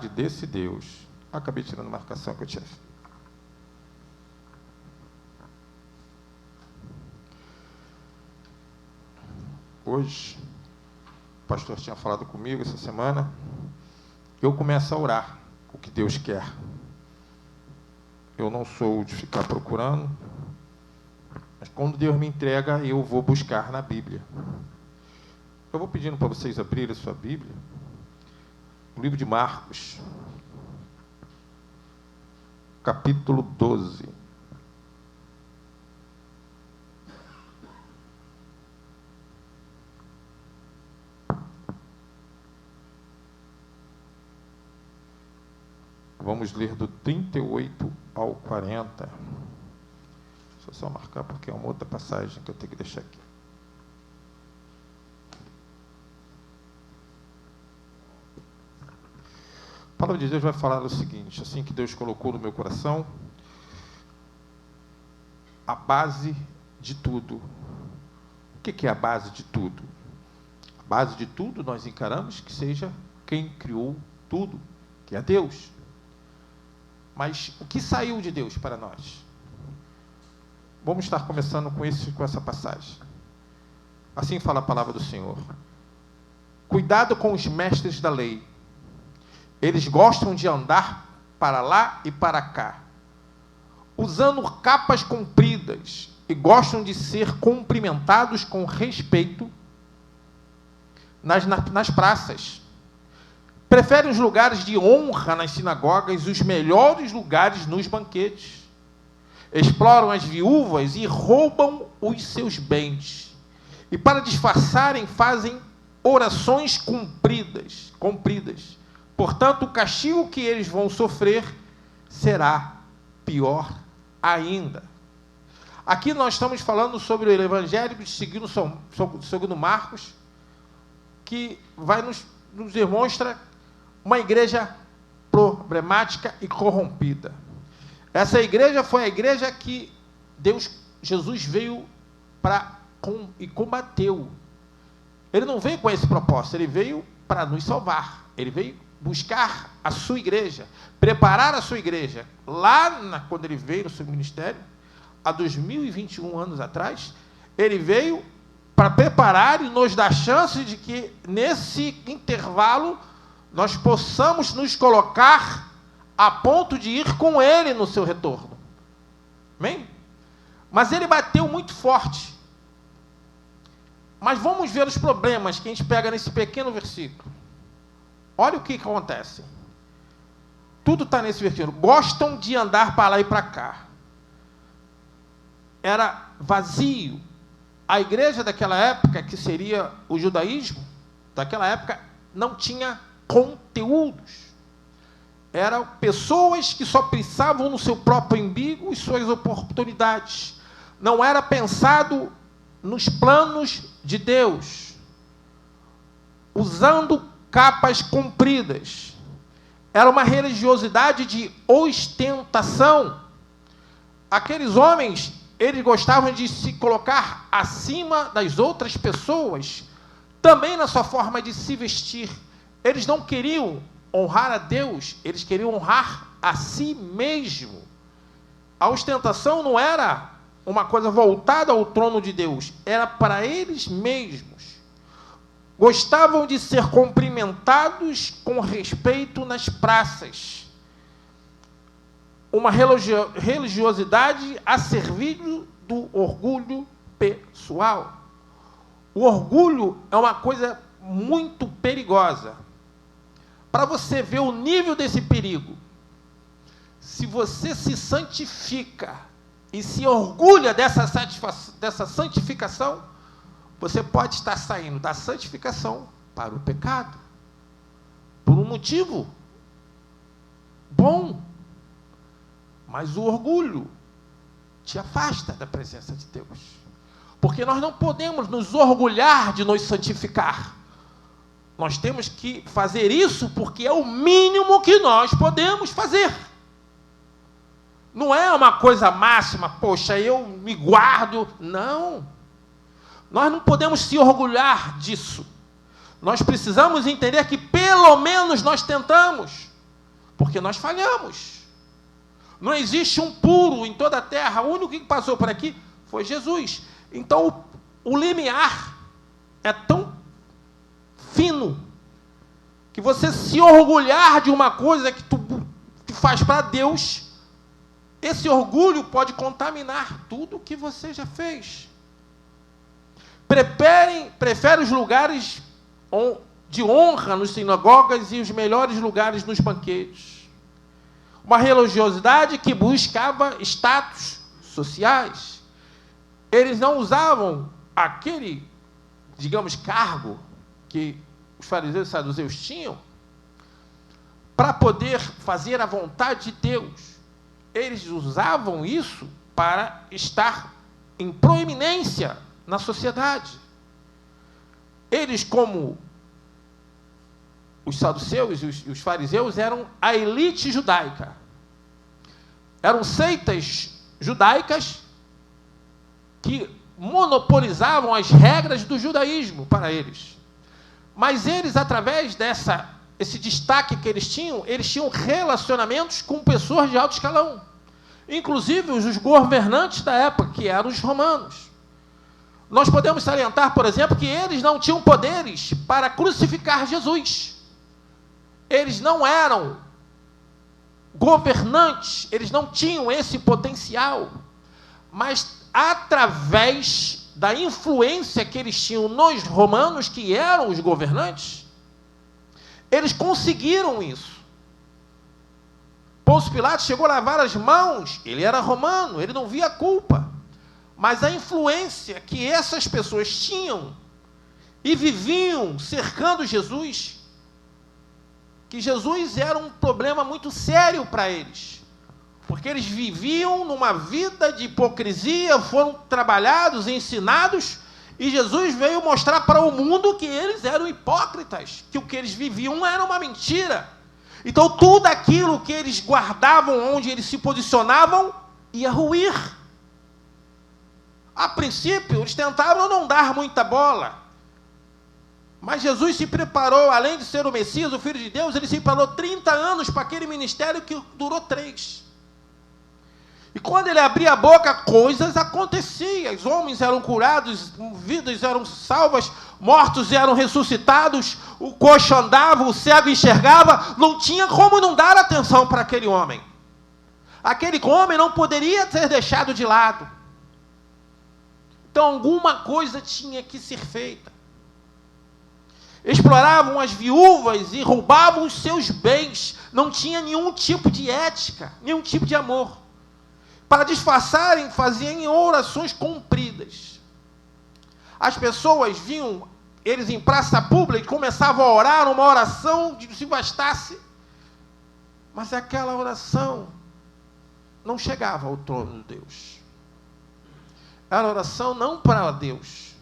desse Deus. Acabei tirando a marcação que eu tinha feito. Hoje, o pastor tinha falado comigo essa semana, eu começo a orar o que Deus quer. Eu não sou de ficar procurando, mas quando Deus me entrega, eu vou buscar na Bíblia. Eu vou pedindo para vocês abrirem a sua Bíblia, o livro de Marcos, capítulo 12. Vamos ler do 38 ao 40. Deixa eu só marcar, porque é uma outra passagem que eu tenho que deixar aqui. A palavra de Deus vai falar o seguinte, assim que Deus colocou no meu coração, a base de tudo. O que é a base de tudo? A base de tudo nós encaramos que seja quem criou tudo, que é Deus. Mas o que saiu de Deus para nós? Vamos estar começando com essa passagem. Assim fala a palavra do Senhor. Cuidado com os mestres da lei. Eles gostam de andar para lá e para cá, usando capas compridas, e gostam de ser cumprimentados com respeito nas praças. Preferem os lugares de honra nas sinagogas e os melhores lugares nos banquetes. Exploram as viúvas e roubam os seus bens. E para disfarçarem, fazem orações compridas. Portanto, o castigo que eles vão sofrer será pior ainda. Aqui nós estamos falando sobre o Evangelho segundo Marcos, que vai nos demonstra uma igreja problemática e corrompida. Essa igreja foi a igreja que Jesus veio e combateu. Ele não veio com esse propósito, ele veio para nos salvar. Ele veio buscar a sua igreja, preparar a sua igreja. Quando ele veio no seu ministério, há 2021 anos atrás, ele veio para preparar e nos dar chance de que, nesse intervalo, nós possamos nos colocar a ponto de ir com ele no seu retorno. Amém? Mas ele bateu muito forte. Mas vamos ver os problemas que a gente pega nesse pequeno versículo. Olha o que acontece. Tudo está nesse versículo. Gostam de andar para lá e para cá. Era vazio. A igreja daquela época, que seria o judaísmo, daquela época, não tinha conteúdos. Eram pessoas que só pensavam no seu próprio umbigo e suas oportunidades. Não era pensado nos planos de Deus. Usando capas compridas. Era uma religiosidade de ostentação. Aqueles homens, eles gostavam de se colocar acima das outras pessoas, também na sua forma de se vestir. Eles não queriam honrar a Deus, eles queriam honrar a si mesmo. A ostentação não era uma coisa voltada ao trono de Deus, era para eles mesmos. Gostavam de ser cumprimentados com respeito nas praças. Uma religiosidade a serviço do orgulho pessoal. O orgulho é uma coisa muito perigosa. Para você ver o nível desse perigo, se você se santifica e se orgulha dessa santificação, você pode estar saindo da santificação para o pecado, por um motivo bom, mas o orgulho te afasta da presença de Deus, porque nós não podemos nos orgulhar de nos santificar. Nós temos que fazer isso porque é o mínimo que nós podemos fazer. Não é uma coisa máxima, poxa, eu me guardo. Não. Nós não podemos se orgulhar disso. Nós precisamos entender que pelo menos nós tentamos. Porque nós falhamos. Não existe um puro em toda a terra. O único que passou por aqui foi Jesus. Então, o limiar é tão fino que você se orgulhar de uma coisa que tu faz para Deus, esse orgulho pode contaminar tudo que você já fez. Prefere os lugares de honra nas sinagogas e os melhores lugares nos banquetes. Uma religiosidade que buscava status sociais. Eles não usavam aquele, digamos, cargo que os fariseus e saduceus tinham para poder fazer a vontade de Deus. Eles usavam isso para estar em proeminência na sociedade. Eles, como os saduceus e os fariseus, eram a elite judaica. Eram seitas judaicas que monopolizavam as regras do judaísmo para eles. Mas eles, através esse destaque que eles tinham relacionamentos com pessoas de alto escalão. Inclusive os governantes da época, que eram os romanos. Nós podemos salientar, por exemplo, que eles não tinham poderes para crucificar Jesus. Eles não eram governantes, eles não tinham esse potencial. Mas, através da influência que eles tinham nos romanos, que eram os governantes, eles conseguiram isso. Pôncio Pilatos chegou a lavar as mãos, ele era romano, ele não via culpa. Mas a influência que essas pessoas tinham e viviam cercando Jesus, que Jesus era um problema muito sério para eles. Porque eles viviam numa vida de hipocrisia, foram trabalhados, ensinados, e Jesus veio mostrar para o mundo que eles eram hipócritas, que o que eles viviam era uma mentira. Então, tudo aquilo que eles guardavam, onde eles se posicionavam, ia ruir. A princípio, eles tentavam não dar muita bola. Mas Jesus se preparou, além de ser o Messias, o Filho de Deus, ele se preparou 30 anos para aquele ministério que durou 3. E quando ele abria a boca, coisas aconteciam. Os homens eram curados, vidas eram salvas, mortos eram ressuscitados, o coxo andava, o cego enxergava. Não tinha como não dar atenção para aquele homem. Aquele homem não poderia ser deixado de lado. Então, alguma coisa tinha que ser feita. Exploravam as viúvas e roubavam os seus bens. Não tinha nenhum tipo de ética, nenhum tipo de amor. Para disfarçarem, faziam orações compridas. As pessoas viam eles em praça pública e começavam a orar uma oração de se bastasse. Mas aquela oração não chegava ao trono de Deus. Era oração não para Deus.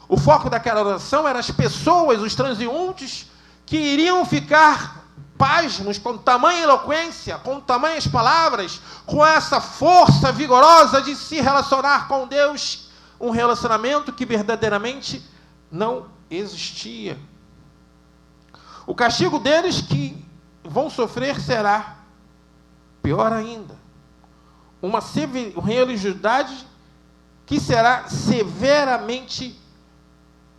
O foco daquela oração eram as pessoas, os transeuntes, que iriam ficar pasmos com tamanha eloquência, com tamanhas palavras, com essa força vigorosa de se relacionar com Deus, um relacionamento que verdadeiramente não existia. O castigo deles que vão sofrer será pior ainda. Uma religiosidade que será severamente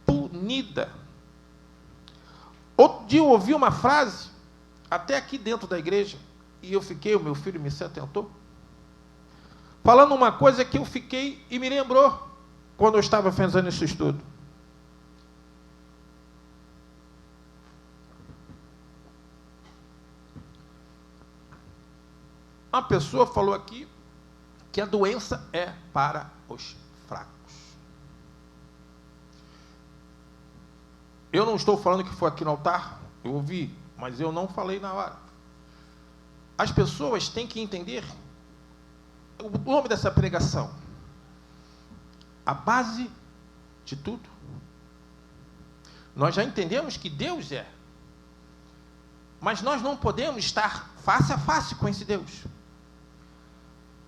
punida. Outro dia eu ouvi uma frase, até aqui dentro da igreja, e eu fiquei, o meu filho me se atentou, falando uma coisa que eu fiquei e me lembrou quando eu estava fazendo esse estudo. Uma pessoa falou aqui que a doença é para os fracos. Eu não estou falando que foi aqui no altar, eu ouvi, mas eu não falei na hora. As pessoas têm que entender o nome dessa pregação. A base de tudo. Nós já entendemos que Deus é. Mas nós não podemos estar face a face com esse Deus.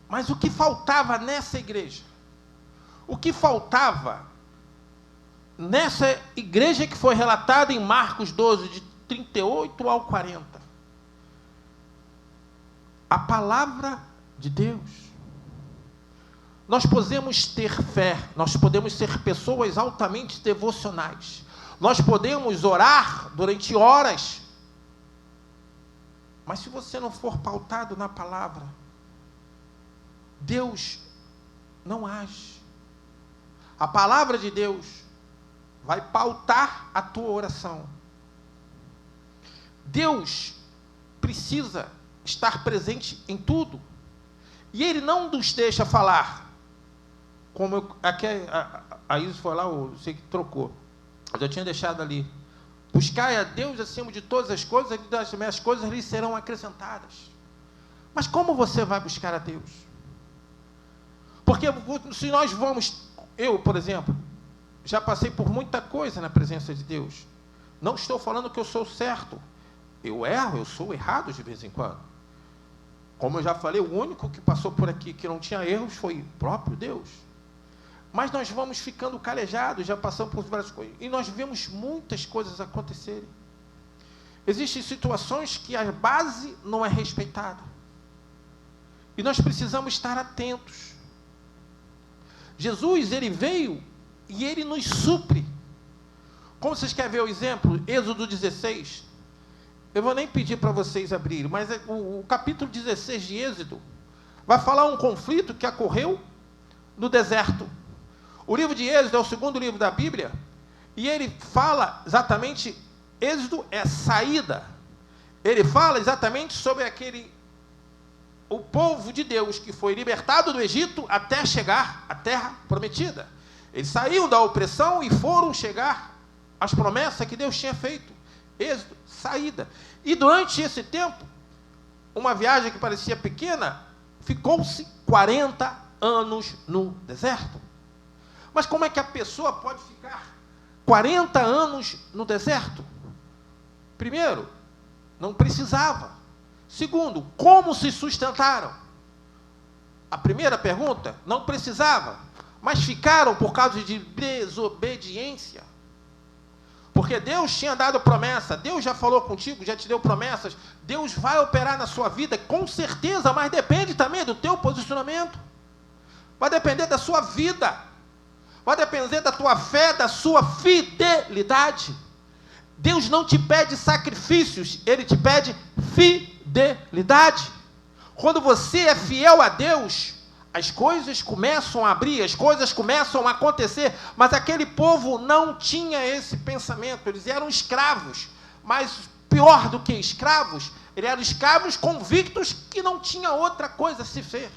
Mas o que faltava nessa igreja? O que faltava nessa igreja que foi relatada em Marcos 12, de 38 ao 40? a palavra de Deus. Nós podemos ter fé, nós podemos ser pessoas altamente devocionais, nós podemos orar durante horas, mas se você não for pautado na palavra, Deus não age. A palavra de Deus vai pautar a tua oração. Deus precisa estar presente em tudo, e Ele não nos deixa falar, como aqui a Isis foi lá, eu sei que trocou, eu já tinha deixado ali, buscai a Deus acima de todas as coisas, e das minhas coisas lhes serão acrescentadas. Mas como você vai buscar a Deus? Porque se nós vamos, eu, por exemplo, já passei por muita coisa na presença de Deus, não estou falando que eu sou certo, eu erro, eu sou errado de vez em quando. Como eu já falei, o único que passou por aqui que não tinha erros foi o próprio Deus. Mas nós vamos ficando calejados, já passamos por várias coisas, e nós vemos muitas coisas acontecerem. Existem situações que a base não é respeitada, e nós precisamos estar atentos. Jesus, Ele veio e Ele nos supre. Como vocês querem ver o exemplo? Êxodo 16. Eu vou nem pedir para vocês abrirem, mas o capítulo 16 de Êxodo vai falar um conflito que ocorreu no deserto. O livro de Êxodo é o segundo livro da Bíblia, e ele fala exatamente, Êxodo é saída. Ele fala exatamente sobre o povo de Deus que foi libertado do Egito até chegar à terra prometida. Eles saíram da opressão e foram chegar às promessas que Deus tinha feito. Êxodo, saída. E durante esse tempo, uma viagem que parecia pequena, ficou-se 40 anos no deserto. Mas como é que a pessoa pode ficar 40 anos no deserto? Primeiro, não precisava. Segundo, como se sustentaram? A primeira pergunta, não precisava, mas ficaram por causa de desobediência. Porque Deus tinha dado promessa, Deus já falou contigo, já te deu promessas, Deus vai operar na sua vida, com certeza, mas depende também do teu posicionamento. Vai depender da sua vida, vai depender da tua fé, da sua fidelidade. Deus não te pede sacrifícios, Ele te pede fidelidade. Quando você é fiel a Deus, as coisas começam a abrir, as coisas começam a acontecer, mas aquele povo não tinha esse pensamento, eles eram escravos, mas pior do que escravos, eles eram escravos convictos que não tinha outra coisa a se ver.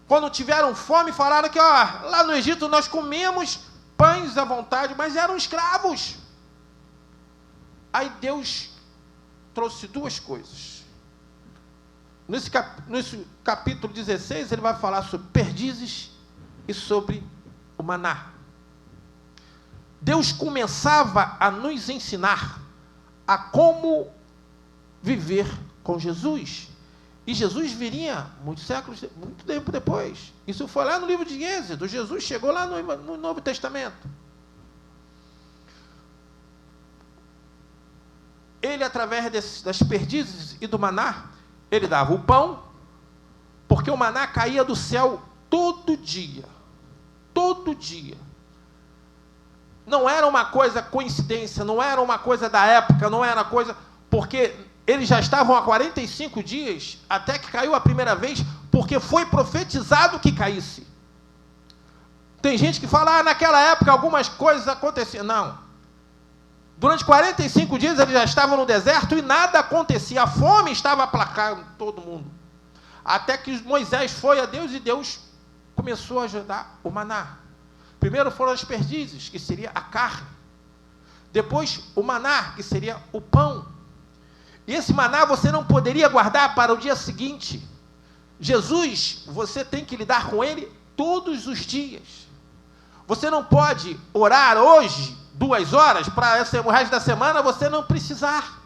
Quando tiveram fome, falaram que lá no Egito nós comemos pães à vontade, mas eram escravos. Aí Deus trouxe duas coisas. Nesse capítulo 16, ele vai falar sobre perdizes e sobre o maná. Deus começava a nos ensinar a como viver com Jesus. E Jesus viria muitos séculos, muito tempo depois. Isso foi lá no livro de Êxodo. Jesus chegou lá no Novo Testamento. Ele, através das perdizes e do maná, ele dava o pão, porque o maná caía do céu todo dia. Todo dia. Não era uma coisa coincidência, não era uma coisa da época, não era coisa... Porque eles já estavam há 45 dias, até que caiu a primeira vez, porque foi profetizado que caísse. Tem gente que fala, naquela época algumas coisas aconteciam. Não. Durante 45 dias eles já estavam no deserto e nada acontecia. A fome estava aplacando todo mundo. Até que Moisés foi a Deus e Deus começou a ajudar o maná. Primeiro foram as perdizes, que seria a carne. Depois o maná, que seria o pão. E esse maná você não poderia guardar para o dia seguinte. Jesus, você tem que lidar com ele todos os dias. Você não pode orar hoje 2 horas, para o resto da semana você não precisar.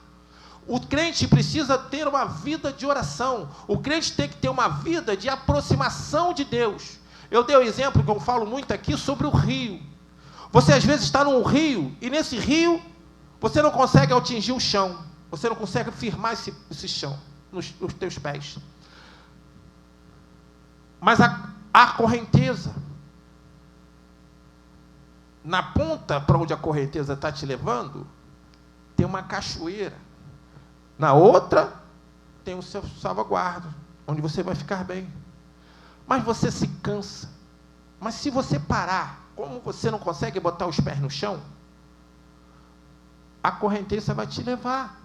O crente precisa ter uma vida de oração. O crente tem que ter uma vida de aproximação de Deus. Eu dei o exemplo que eu falo muito aqui sobre o rio. Você às vezes está num rio, e nesse rio você não consegue atingir o chão. Você não consegue firmar esse chão. nos teus pés. Mas a correnteza, na ponta para onde a correnteza está te levando, tem uma cachoeira. Na outra, tem o seu salvaguarda, onde você vai ficar bem. Mas você se cansa. Mas se você parar, como você não consegue botar os pés no chão, a correnteza vai te levar.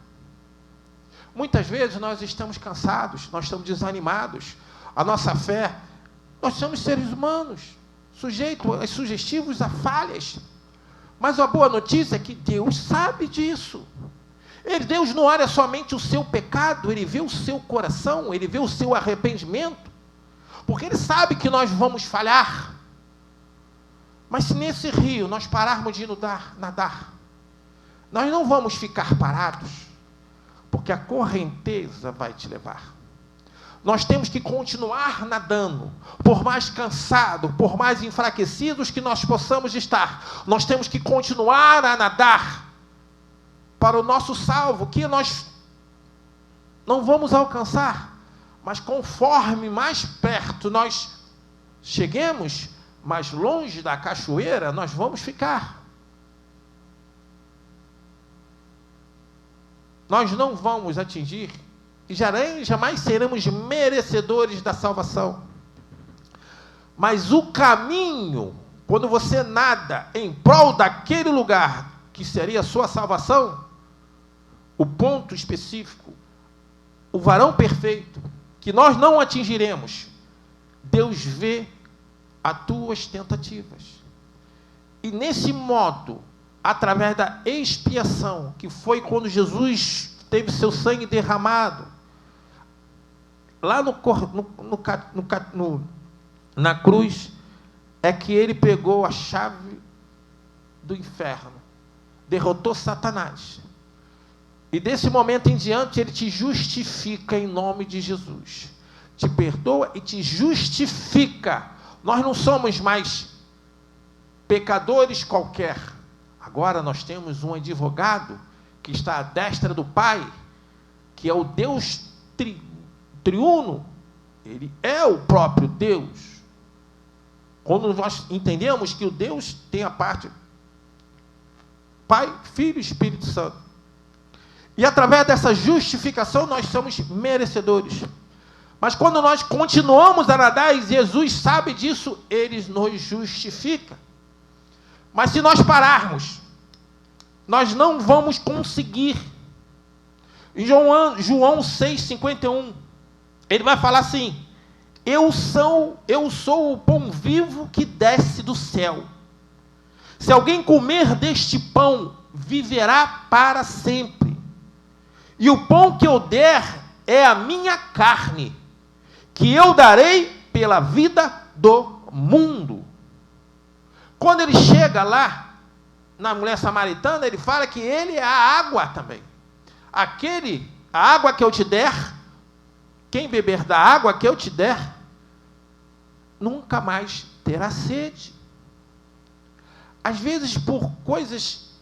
Muitas vezes nós estamos cansados, nós estamos desanimados. A nossa fé, nós somos seres humanos, sujeitos a sugestivos, a falhas. Mas a boa notícia é que Deus sabe disso. Deus não olha somente o seu pecado, Ele vê o seu coração, Ele vê o seu arrependimento, porque Ele sabe que nós vamos falhar. Mas se nesse rio nós pararmos de nadar, nós não vamos ficar parados, porque a correnteza vai te levar. Nós temos que continuar nadando, por mais cansado, por mais enfraquecidos que nós possamos estar, nós temos que continuar a nadar para o nosso salvo, que nós não vamos alcançar, mas conforme mais perto nós cheguemos, mais longe da cachoeira, nós vamos ficar. Nós não vamos atingir, e jamais seremos merecedores da salvação. Mas o caminho, quando você nada em prol daquele lugar que seria a sua salvação, o ponto específico, o varão perfeito, que nós não atingiremos, Deus vê as tuas tentativas. E nesse modo, através da expiação, que foi quando Jesus teve seu sangue derramado, lá na cruz, é que ele pegou a chave do inferno, derrotou Satanás. E desse momento em diante, ele te justifica em nome de Jesus. Te perdoa e te justifica. Nós não somos mais pecadores qualquer. Agora nós temos um advogado que está à destra do Pai, que é o Deus triuno. Ele é o próprio Deus. Quando nós entendemos que o Deus tem a parte Pai, Filho e Espírito Santo. E através dessa justificação nós somos merecedores. Mas quando nós continuamos a nadar, e Jesus sabe disso, Ele nos justifica. Mas se nós pararmos, nós não vamos conseguir. Em João 6,51, ele vai falar assim: eu sou o pão vivo que desce do céu. Se alguém comer deste pão, viverá para sempre. E o pão que eu der é a minha carne, que eu darei pela vida do mundo. Quando ele chega lá, na mulher samaritana, ele fala que ele é a água também. A água que eu te der, quem beber da água que eu te der, nunca mais terá sede. Às vezes, por coisas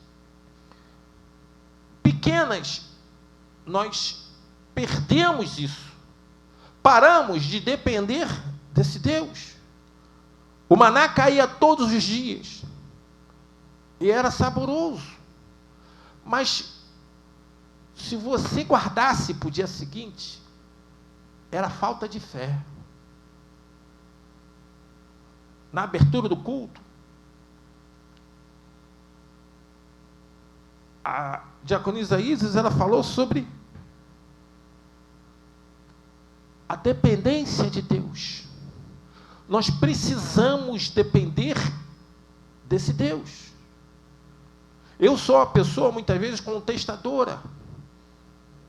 pequenas, nós perdemos isso. Paramos de depender desse Deus. O maná caía todos os dias. E era saboroso. Mas, se você guardasse para o dia seguinte, era falta de fé. Na abertura do culto, a diaconisa Isis, ela falou sobre a dependência de Deus. Nós precisamos depender desse Deus. Eu sou uma pessoa, muitas vezes, contestadora.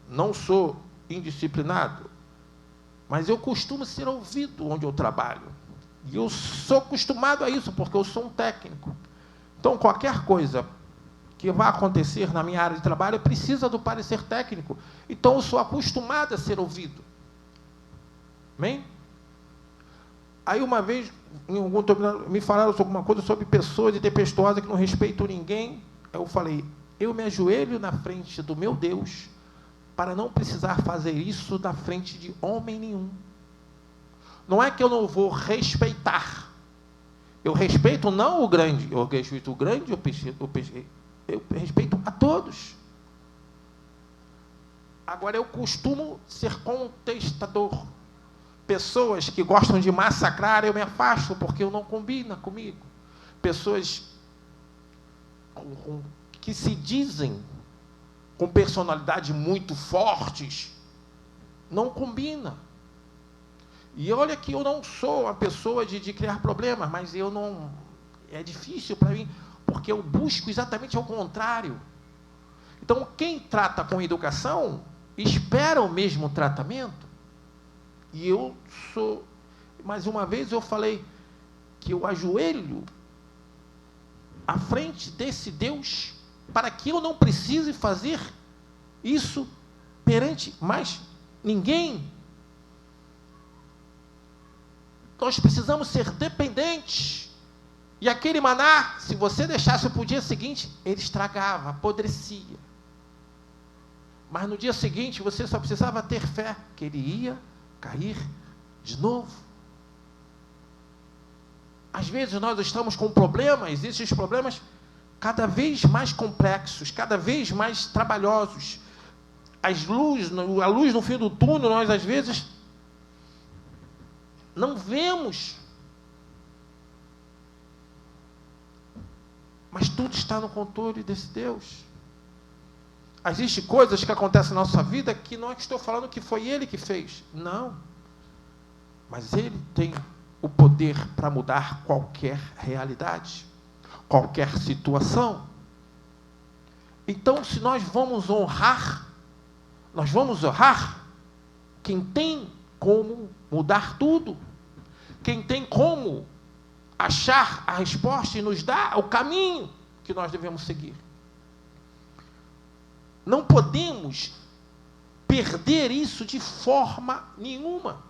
Não sou indisciplinado, mas eu costumo ser ouvido onde eu trabalho. E eu sou acostumado a isso, porque eu sou um técnico. Então, qualquer coisa que vai acontecer na minha área de trabalho precisa do parecer técnico. Então, eu sou acostumado a ser ouvido. Amém? Aí, uma vez, me falaram alguma coisa sobre pessoas tempestuosas que não respeitam ninguém. Eu falei, eu me ajoelho na frente do meu Deus para não precisar fazer isso na frente de homem nenhum. Não é que eu não vou respeitar. Eu respeito não o grande, eu respeito o grande, eu respeito a todos. Agora, eu costumo ser contestador. Pessoas que gostam de massacrar, eu me afasto, porque não combina comigo. Pessoas que se dizem com personalidade muito fortes, não combina. E olha que eu não sou uma pessoa de criar problemas, mas eu não... É difícil para mim, porque eu busco exatamente ao contrário. Então, quem trata com educação, espera o mesmo tratamento. E eu sou... Mais uma vez eu falei que eu ajoelho à frente desse Deus para que eu não precise fazer isso perante mais ninguém. Nós precisamos ser dependentes. E aquele maná, se você deixasse para o dia seguinte, ele estragava, apodrecia. Mas no dia seguinte, você só precisava ter fé, que ele ia cair de novo. Às vezes nós estamos com problemas, esses problemas cada vez mais complexos, cada vez mais trabalhosos. A luz no fim do túnel, nós às vezes não vemos. Mas tudo está no controle desse Deus. Existem coisas que acontecem na nossa vida que não estou falando que foi Ele que fez. Não. Mas Ele tem o poder para mudar qualquer realidade, qualquer situação. Então, se nós vamos honrar quem tem como mudar tudo, quem tem como achar a resposta e nos dar o caminho que nós devemos seguir. Não podemos perder isso de forma nenhuma.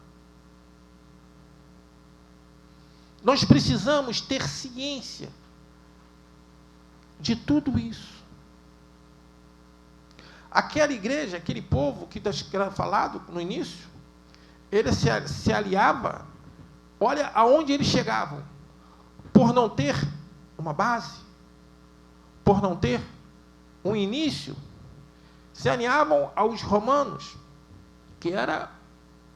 Nós precisamos ter ciência de tudo isso. Aquela igreja, aquele povo que era falado no início, ele se aliava, olha aonde eles chegavam, por não ter uma base, por não ter um início, se alinhavam aos romanos, que era,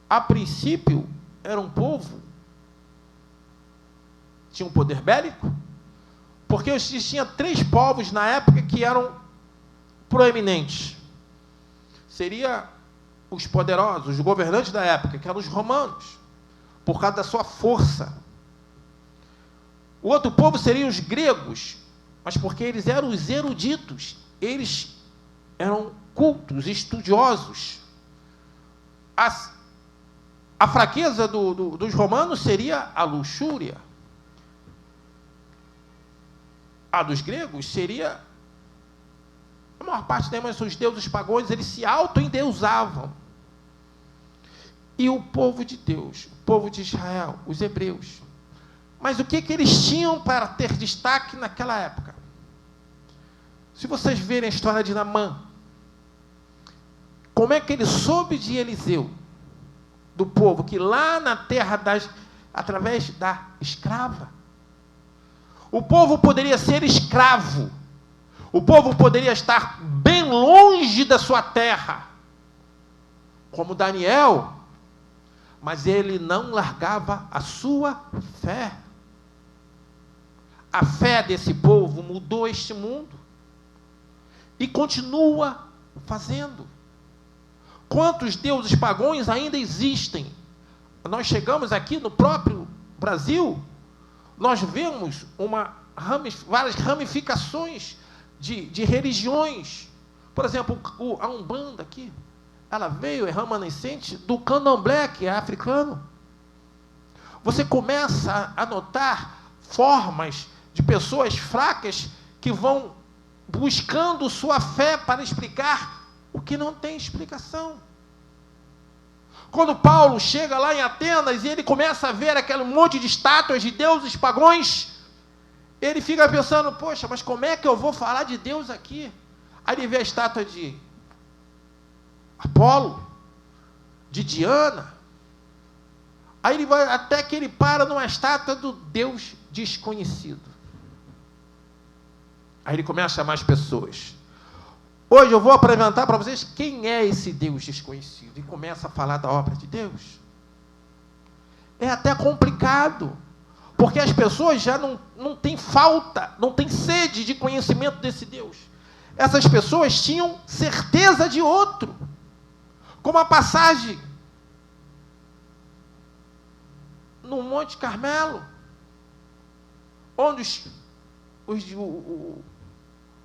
a princípio, era um povo, tinha um poder bélico, porque existiam 3 povos na época que eram proeminentes. Seria os poderosos, os governantes da época, que eram os romanos, por causa da sua força. O outro povo seriam os gregos, mas porque eles eram os eruditos, eles eram cultos, estudiosos. A fraqueza dos romanos seria a luxúria. A dos gregos seria... A maior parte deles, os deuses pagãos, eles se auto-endeusavam. E o povo de Deus, o povo de Israel, os hebreus. Mas o que eles tinham para ter destaque naquela época? Se vocês verem a história de Naamã, como é que ele soube de Eliseu, do povo, que lá na terra, através da escrava, o povo poderia ser escravo, o povo poderia estar bem longe da sua terra, como Daniel, mas ele não largava a sua fé. A fé desse povo mudou este mundo e continua fazendo. Quantos deuses pagãos ainda existem? Nós chegamos aqui no próprio Brasil, nós vemos várias ramificações de religiões. Por exemplo, a Umbanda aqui, ela veio, é remanescente do candomblé, que é africano. Você começa a notar formas de pessoas fracas que vão buscando sua fé para explicar o que não tem explicação. Quando Paulo chega lá em Atenas e ele começa a ver aquele monte de estátuas de deuses pagãos, ele fica pensando, poxa, mas como é que eu vou falar de Deus aqui? Aí ele vê a estátua de Apolo, de Diana. Aí ele vai até que ele para numa estátua do Deus desconhecido. Aí ele começa a chamar as pessoas. Hoje eu vou apresentar para vocês quem é esse Deus desconhecido. E começa a falar da obra de Deus. É até complicado, porque as pessoas já não têm falta, não têm sede de conhecimento desse Deus. Essas pessoas tinham certeza de outro. Como a passagem no Monte Carmelo, onde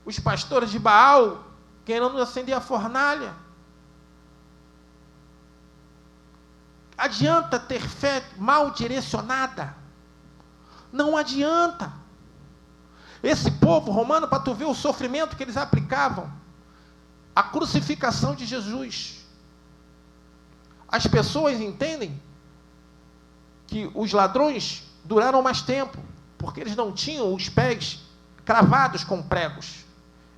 os pastores de Baal querendo acender a fornalha. Adianta ter fé mal direcionada? Não adianta. Esse povo romano, para tu ver o sofrimento que eles aplicavam, a crucificação de Jesus. As pessoas entendem que os ladrões duraram mais tempo, porque eles não tinham os pés cravados com pregos.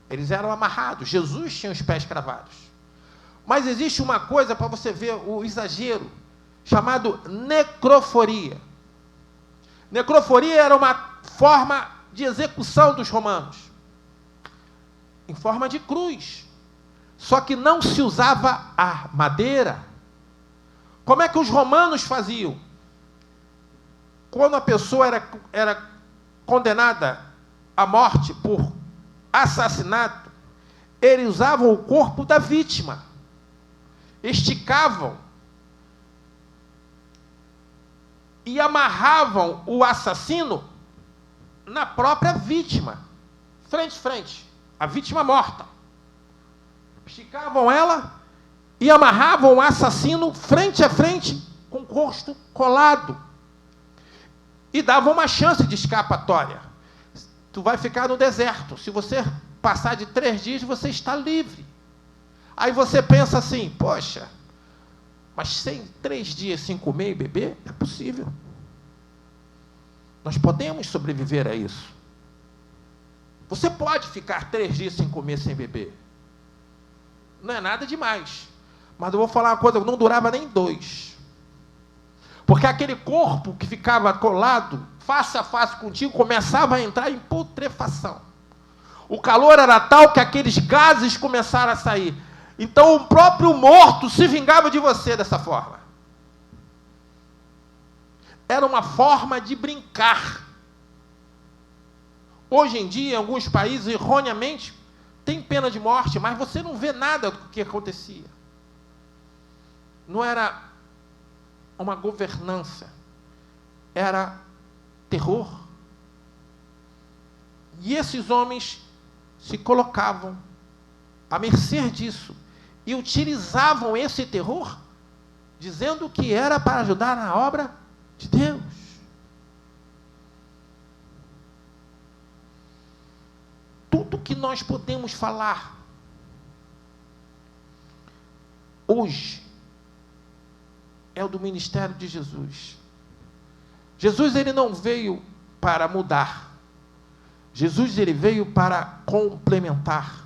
Eles eram amarrados. Jesus tinha os pés cravados. Mas existe uma coisa para você ver o exagero, chamado necroforia. Necroforia era uma forma de execução dos romanos, em forma de cruz. Só que não se usava a madeira. Como é que os romanos faziam? Quando a pessoa era condenada à morte por assassinato, eles usavam o corpo da vítima, esticavam e amarravam o assassino na própria vítima, frente a frente, a vítima morta. Esticavam ela e amarravam o assassino frente a frente, com o rosto colado. E davam uma chance de escapatória. Tu vai ficar no deserto. Se você passar de 3 dias, você está livre. Aí você pensa assim, poxa, mas sem 3 dias sem comer e beber, é possível. Nós podemos sobreviver a isso. Você pode ficar 3 dias sem comer, sem beber. Não é nada demais. Mas eu vou falar uma coisa, não durava nem 2. Porque aquele corpo que ficava colado, face a face contigo, começava a entrar em putrefação. O calor era tal que aqueles gases começaram a sair. Então o próprio morto se vingava de você dessa forma. Era uma forma de brincar. Hoje em dia, em alguns países, erroneamente, tem pena de morte, mas você não vê nada do que acontecia. Não era uma governança, era terror. E esses homens se colocavam à mercê disso e utilizavam esse terror, dizendo que era para ajudar na obra de Deus. Tudo que nós podemos falar hoje é o do ministério de Jesus. Jesus, ele não veio para mudar. Jesus, ele veio para complementar.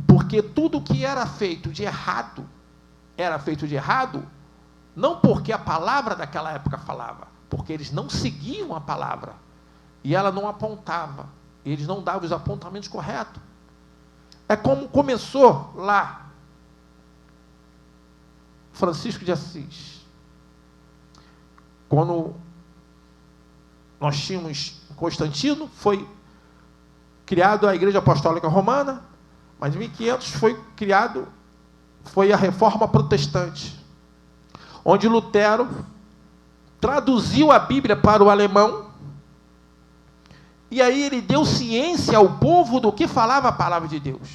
Porque tudo que era feito de errado não porque a palavra daquela época falava, porque eles não seguiam a palavra, e ela não apontava, eles não davam os apontamentos corretos. É como começou lá, Francisco de Assis, quando nós tínhamos Constantino, foi criado a Igreja Apostólica Romana, mas em 1500 foi a Reforma Protestante, onde Lutero traduziu a Bíblia para o alemão, e aí ele deu ciência ao povo do que falava a palavra de Deus.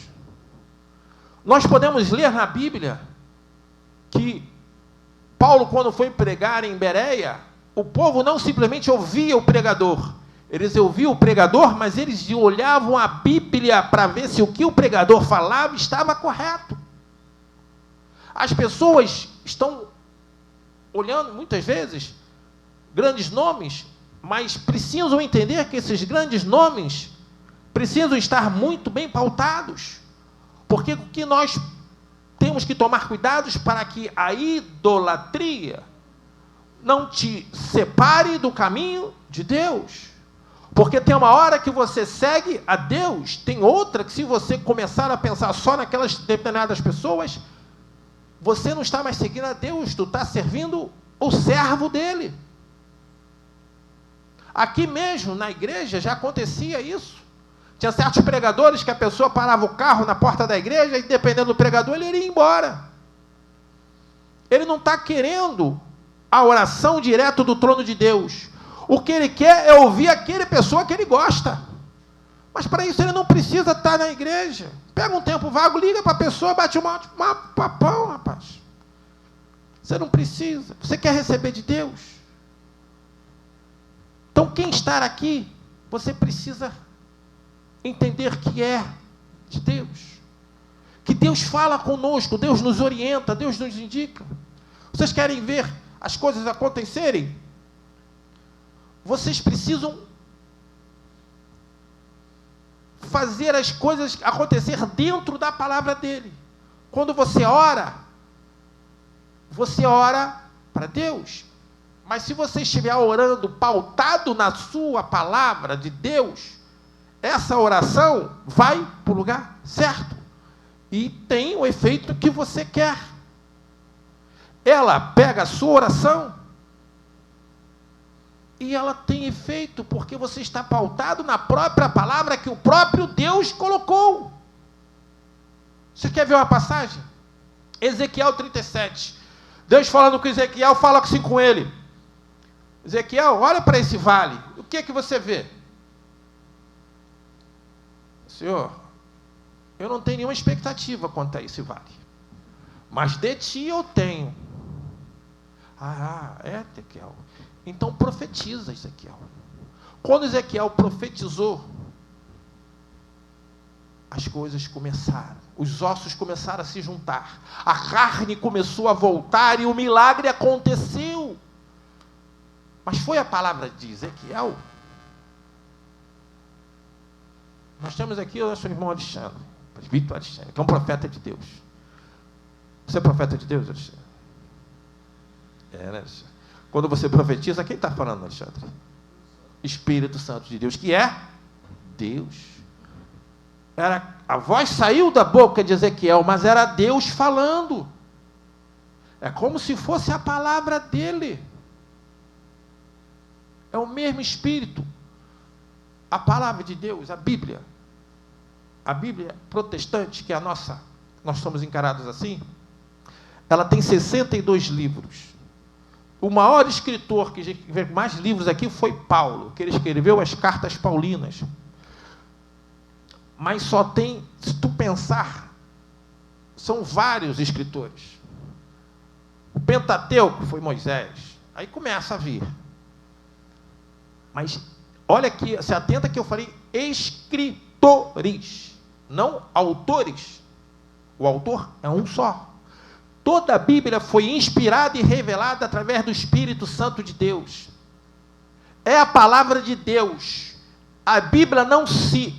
Nós podemos ler na Bíblia que Paulo, quando foi pregar em Bereia, o povo não simplesmente ouvia o pregador. Eles ouviam o pregador, mas eles olhavam a Bíblia para ver se o que o pregador falava estava correto. As pessoas estão olhando, muitas vezes, grandes nomes, mas precisam entender que esses grandes nomes precisam estar muito bem pautados. Porque o que nós temos que tomar cuidados para que a idolatria não te separe do caminho de Deus. Porque tem uma hora que você segue a Deus, tem outra que, se você começar a pensar só naquelas determinadas pessoas, você não está mais seguindo a Deus, tu está servindo o servo dele. Aqui mesmo, na igreja, já acontecia isso. Tinha certos pregadores que a pessoa parava o carro na porta da igreja e, dependendo do pregador, ele iria embora. Ele não está querendo a oração direto do trono de Deus. O que ele quer é ouvir aquela pessoa que ele gosta. Mas para isso ele não precisa estar na igreja. Pega um tempo vago, liga para a pessoa, bate um papão, rapaz. Você não precisa. Você quer receber de Deus. Então, quem está aqui, você precisa entender que é de Deus. Que Deus fala conosco, Deus nos orienta, Deus nos indica. Vocês querem ver as coisas acontecerem? Vocês precisam fazer as coisas acontecer dentro da palavra dele. Quando você ora para Deus. Mas se você estiver orando pautado na sua palavra de Deus, essa oração vai para o lugar certo. E tem o efeito que você quer. Ela pega a sua oração e ela tem efeito, porque você está pautado na própria palavra que o próprio Deus colocou. Você quer ver uma passagem? Ezequiel 37. Deus falando com Ezequiel, fala assim com ele. Ezequiel, olha para esse vale. O que é que você vê? Senhor, eu não tenho nenhuma expectativa quanto a esse vale. Mas de ti eu tenho. Ezequiel. Então profetiza, Ezequiel. Quando Ezequiel profetizou, as coisas começaram. Os ossos começaram a se juntar. A carne começou a voltar e o milagre aconteceu. Mas foi a palavra de Ezequiel? Nós temos aqui o nosso irmão Alexandre, presbítero Alexandre, que é um profeta de Deus. Você é profeta de Deus, Alexandre? Né, Alexandre? Quando você profetiza, quem está falando, Alexandre? Espírito Santo de Deus, que é Deus. A voz saiu da boca de Ezequiel, mas era Deus falando. É como se fosse a palavra dele. É o mesmo Espírito. A palavra de Deus, a Bíblia protestante, que é a nossa, nós somos encarados assim, ela tem 62 livros. O maior escritor que escreveu mais livros aqui foi Paulo, que ele escreveu as cartas paulinas. Mas só tem, se tu pensar, são vários escritores. O Pentateuco foi Moisés. Aí começa a vir. Mas olha aqui, se atenta que eu falei escritores, não autores. O autor é um só. Toda a Bíblia foi inspirada e revelada através do Espírito Santo de Deus. É a palavra de Deus. A Bíblia não se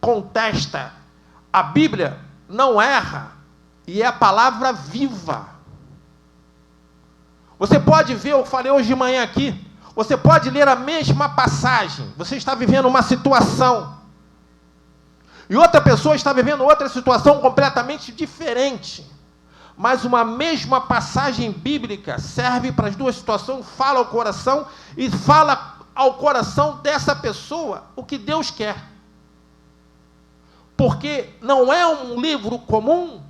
contesta. A Bíblia não erra. E é a palavra viva. Você pode ver, eu falei hoje de manhã aqui, você pode ler a mesma passagem. Você está vivendo uma situação. E outra pessoa está vivendo outra situação completamente diferente. Mas uma mesma passagem bíblica serve para as duas situações, fala ao coração e fala ao coração dessa pessoa o que Deus quer. Porque não é um livro comum,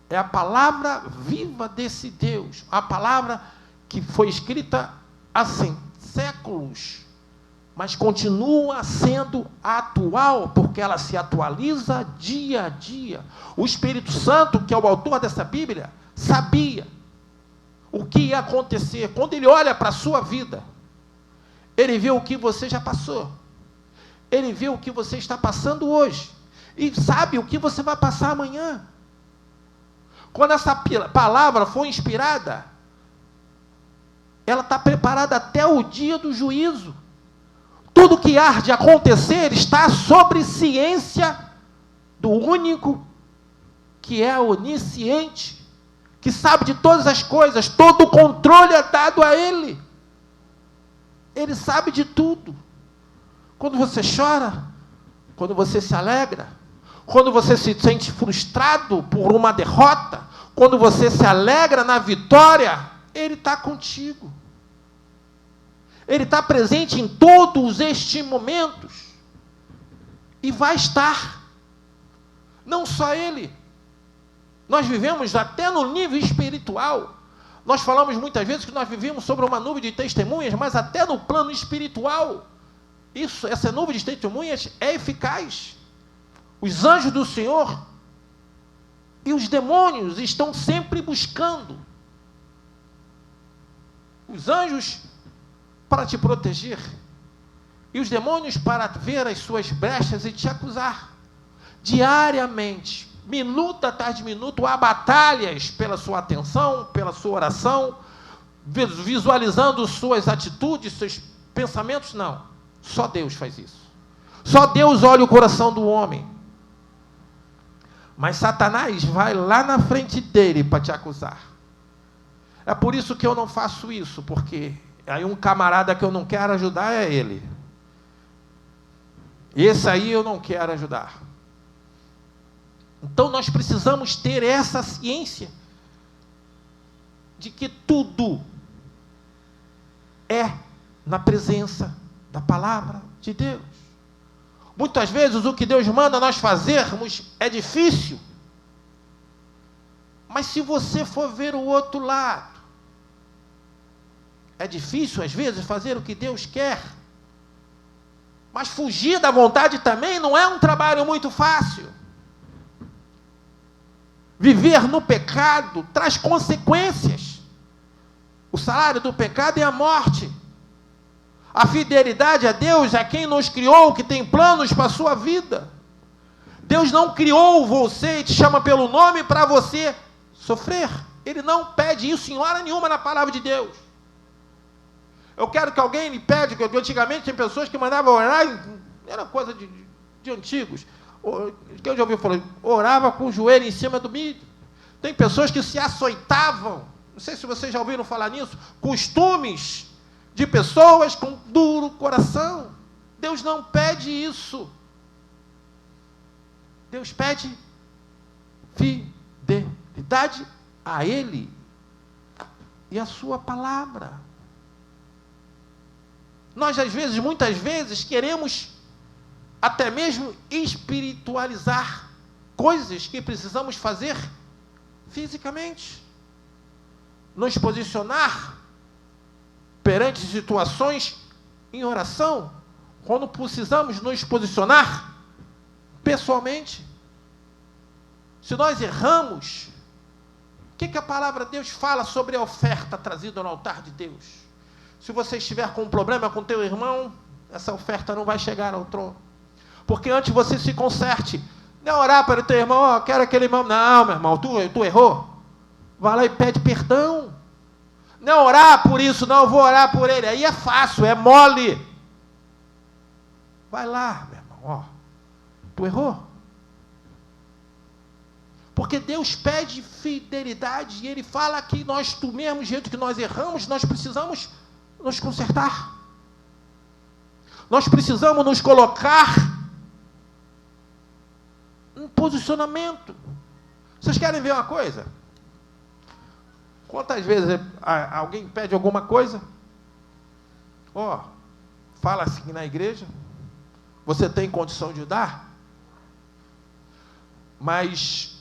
é a palavra viva desse Deus, a palavra que foi escrita há séculos, mas continua sendo atual, porque ela se atualiza dia a dia. O Espírito Santo, que é o autor dessa Bíblia, sabia o que ia acontecer. Quando ele olha para a sua vida, ele vê o que você já passou, ele vê o que você está passando hoje, e sabe o que você vai passar amanhã. Quando essa palavra for inspirada, ela está preparada até o dia do juízo. Tudo que há de acontecer está sobre ciência do único que é onisciente, que sabe de todas as coisas, todo o controle é dado a Ele. Ele sabe de tudo. Quando você chora, quando você se alegra, quando você se sente frustrado por uma derrota, quando você se alegra na vitória, Ele está contigo. Ele está presente em todos estes momentos. E vai estar. Não só Ele. Nós vivemos até no nível espiritual. Nós falamos muitas vezes que nós vivemos sobre uma nuvem de testemunhas, mas até no plano espiritual, essa nuvem de testemunhas é eficaz. Os anjos do Senhor e os demônios estão sempre buscando. Os anjos para te proteger e os demônios para ver as suas brechas e te acusar. Diariamente, minuto atrás de minuto, há batalhas pela sua atenção, pela sua oração, visualizando suas atitudes, seus pensamentos. Não, só Deus faz isso. Só Deus olha o coração do homem. Mas Satanás vai lá na frente dele para te acusar. É por isso que eu não faço isso, porque aí um camarada que eu não quero ajudar é ele. Esse aí eu não quero ajudar. Então nós precisamos ter essa ciência de que tudo é na presença da palavra de Deus. Muitas vezes o que Deus manda nós fazermos é difícil. Mas se você for ver o outro lado, é difícil às vezes fazer o que Deus quer. Mas fugir da vontade também não é um trabalho muito fácil. Viver no pecado traz consequências. O salário do pecado é a morte. A fidelidade a Deus é quem nos criou, que tem planos para a sua vida. Deus não criou você e te chama pelo nome para você sofrer. Ele não pede isso em hora nenhuma na palavra de Deus. Eu quero que alguém me pede, que antigamente tem pessoas que mandavam orar, era coisa de antigos. Que eu já ouvi falar, orava com o joelho em cima do milho. Tem pessoas que se açoitavam, não sei se vocês já ouviram falar nisso, costumes de pessoas com duro coração. Deus não pede isso. Deus pede fidelidade a Ele e a sua palavra. Nós, às vezes, muitas vezes, queremos até mesmo espiritualizar coisas que precisamos fazer fisicamente. Nos posicionar perante situações em oração, quando precisamos nos posicionar pessoalmente. Se nós erramos, o que a palavra de Deus fala sobre a oferta trazida no altar de Deus? Se você estiver com um problema com teu irmão, essa oferta não vai chegar ao trono. Porque antes você se conserte, não é orar para o teu irmão, eu quero aquele irmão, não, meu irmão, tu errou, vai lá e pede perdão. Não orar por isso, não, eu vou orar por ele, aí é fácil, é mole. Vai lá, meu irmão, tu errou. Porque Deus pede fidelidade, e Ele fala que nós, do mesmo jeito que nós erramos, nós precisamos nos consertar. Nós precisamos nos colocar em posicionamento. Vocês querem ver uma coisa? Quantas vezes alguém pede alguma coisa? Fala assim na igreja, você tem condição de dar? Mas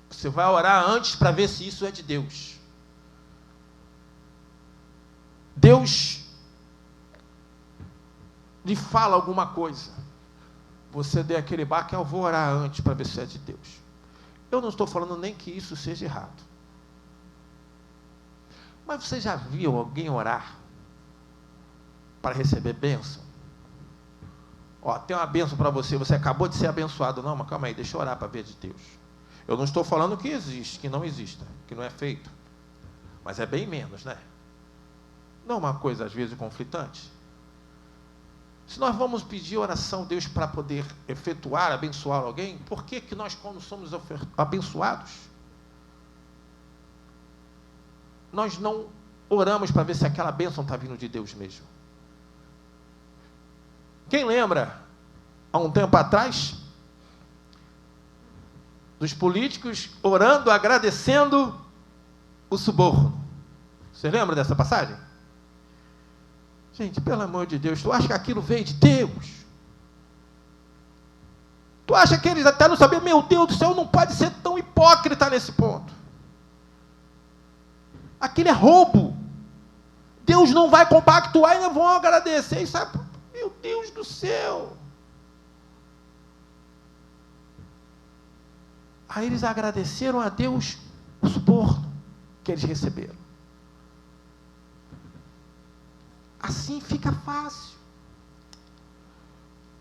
você vai orar antes para ver se isso é de Deus. Deus lhe fala alguma coisa, você dê aquele baque, eu vou orar antes para ver se é de Deus. Eu não estou falando nem que isso seja errado. Mas você já viu alguém orar para receber bênção? Tem uma bênção para você, você acabou de ser abençoado. Não, mas calma aí, deixa eu orar para ver de Deus. Eu não estou falando que existe, que não exista, que não é feito. Mas é bem menos, né? Não é uma coisa, às vezes, conflitante. Se nós vamos pedir oração a Deus para poder efetuar, abençoar alguém, por que que nós, quando somos abençoados, nós não oramos para ver se aquela bênção está vindo de Deus mesmo? Quem lembra, há um tempo atrás, dos políticos orando, agradecendo o suborno? Você lembra dessa passagem? Gente, pelo amor de Deus, tu acha que aquilo veio de Deus? Tu acha que eles até não sabiam? Meu Deus do céu, não pode ser tão hipócrita nesse ponto. Aquilo é roubo. Deus não vai compactuar e ainda vão agradecer. E sabe, meu Deus do céu. Aí eles agradeceram a Deus o suborno que eles receberam. Assim fica fácil.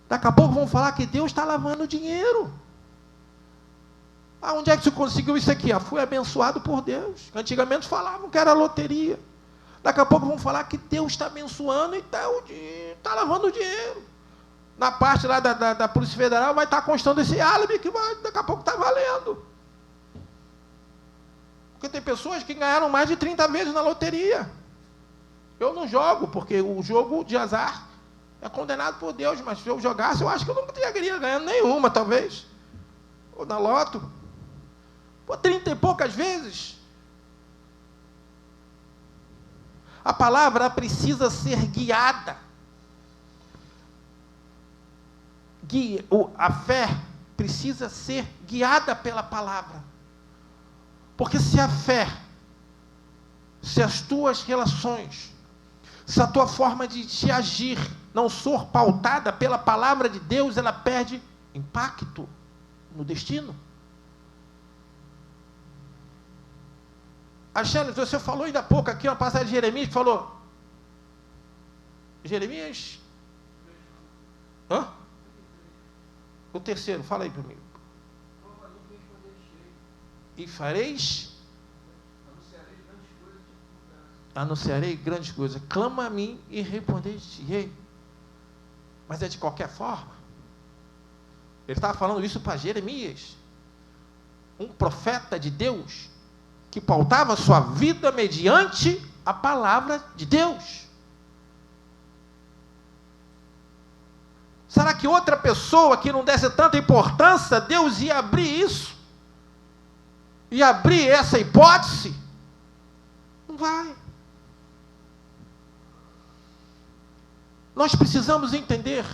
Daqui a pouco vão falar que Deus está lavando dinheiro. Onde é que você conseguiu isso aqui? Fui abençoado por Deus. Antigamente falavam que era loteria. Daqui a pouco vão falar que Deus está abençoando e está lavando dinheiro. Na parte lá da Polícia Federal vai estar constando esse álibi que daqui a pouco está valendo. Porque tem pessoas que ganharam mais de 30 vezes na loteria. Eu não jogo, porque o jogo de azar é condenado por Deus, mas se eu jogasse, eu acho que eu nunca teria ganhado nenhuma, talvez. Ou na loto. Por 30 e poucas vezes. A palavra precisa ser guiada. A fé precisa ser guiada pela palavra. Porque se a fé, se as tuas relações, se a tua forma de te agir não for pautada pela palavra de Deus, ela perde impacto no destino. Alexandre, você falou ainda há pouco aqui, uma passagem de Jeremias, que falou... Jeremias? Hã? O terceiro, fala aí comigo. E fareis... Anunciarei grandes coisas. Clama a mim e responder-te-ei. Mas é de qualquer forma. Ele estava falando isso para Jeremias, um profeta de Deus, que pautava sua vida mediante a palavra de Deus. Será que outra pessoa que não desse tanta importância, Deus ia abrir isso? Ia abrir essa hipótese? Não vai. Nós precisamos entender,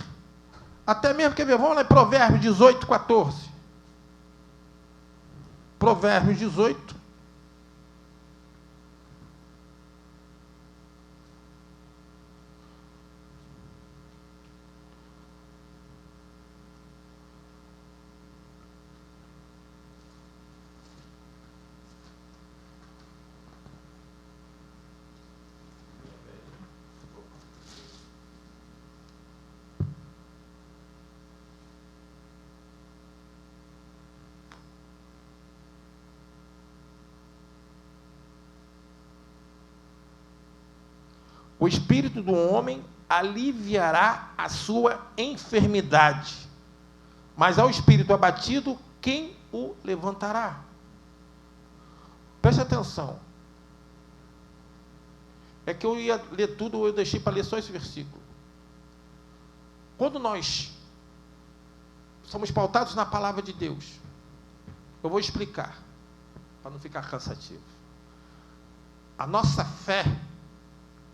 até mesmo, quer ver, vamos lá em Provérbios 18, 14. Provérbios 18. O espírito do homem aliviará a sua enfermidade, mas ao espírito abatido, quem o levantará? Preste atenção. É que eu ia ler tudo, eu deixei para ler só esse versículo. Quando nós somos pautados na palavra de Deus, eu vou explicar, para não ficar cansativo. A nossa fé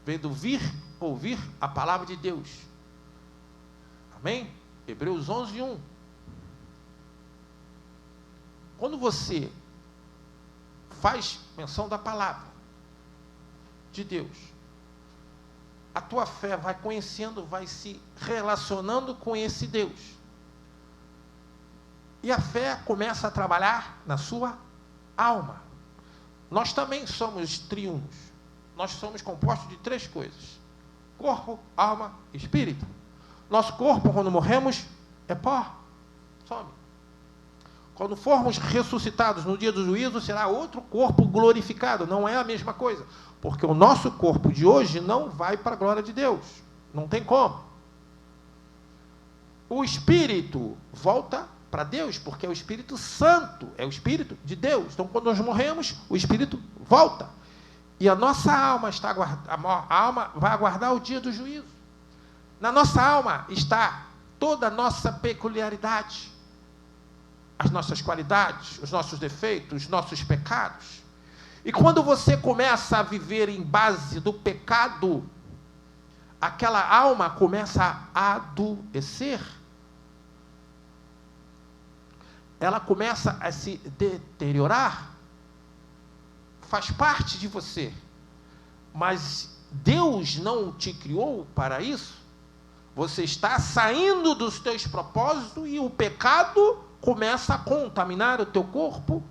vem do ouvir a palavra de Deus. Amém? Hebreus 11, 1. Quando você faz menção da palavra de Deus, a tua fé vai conhecendo, vai se relacionando com esse Deus. E a fé começa a trabalhar na sua alma. Nós também somos triunos. Nós somos compostos de 3 coisas: corpo, alma e espírito. Nosso corpo, quando morremos, é pó, some. Quando formos ressuscitados no dia do juízo, será outro corpo glorificado. Não é a mesma coisa, porque o nosso corpo de hoje não vai para a glória de Deus. Não tem como. o espírito volta para Deus, porque é o Espírito Santo, é o Espírito de Deus. Então, quando nós morremos, o Espírito volta. E a nossa alma a alma vai aguardar o dia do juízo. Na nossa alma está toda a nossa peculiaridade, as nossas qualidades, os nossos defeitos, os nossos pecados. E quando você começa a viver em base do pecado, aquela alma começa a adoecer. Ela começa a se deteriorar. Faz parte de você. Mas Deus não te criou para isso. Você está saindo dos teus propósitos e o pecado começa a contaminar o teu corpo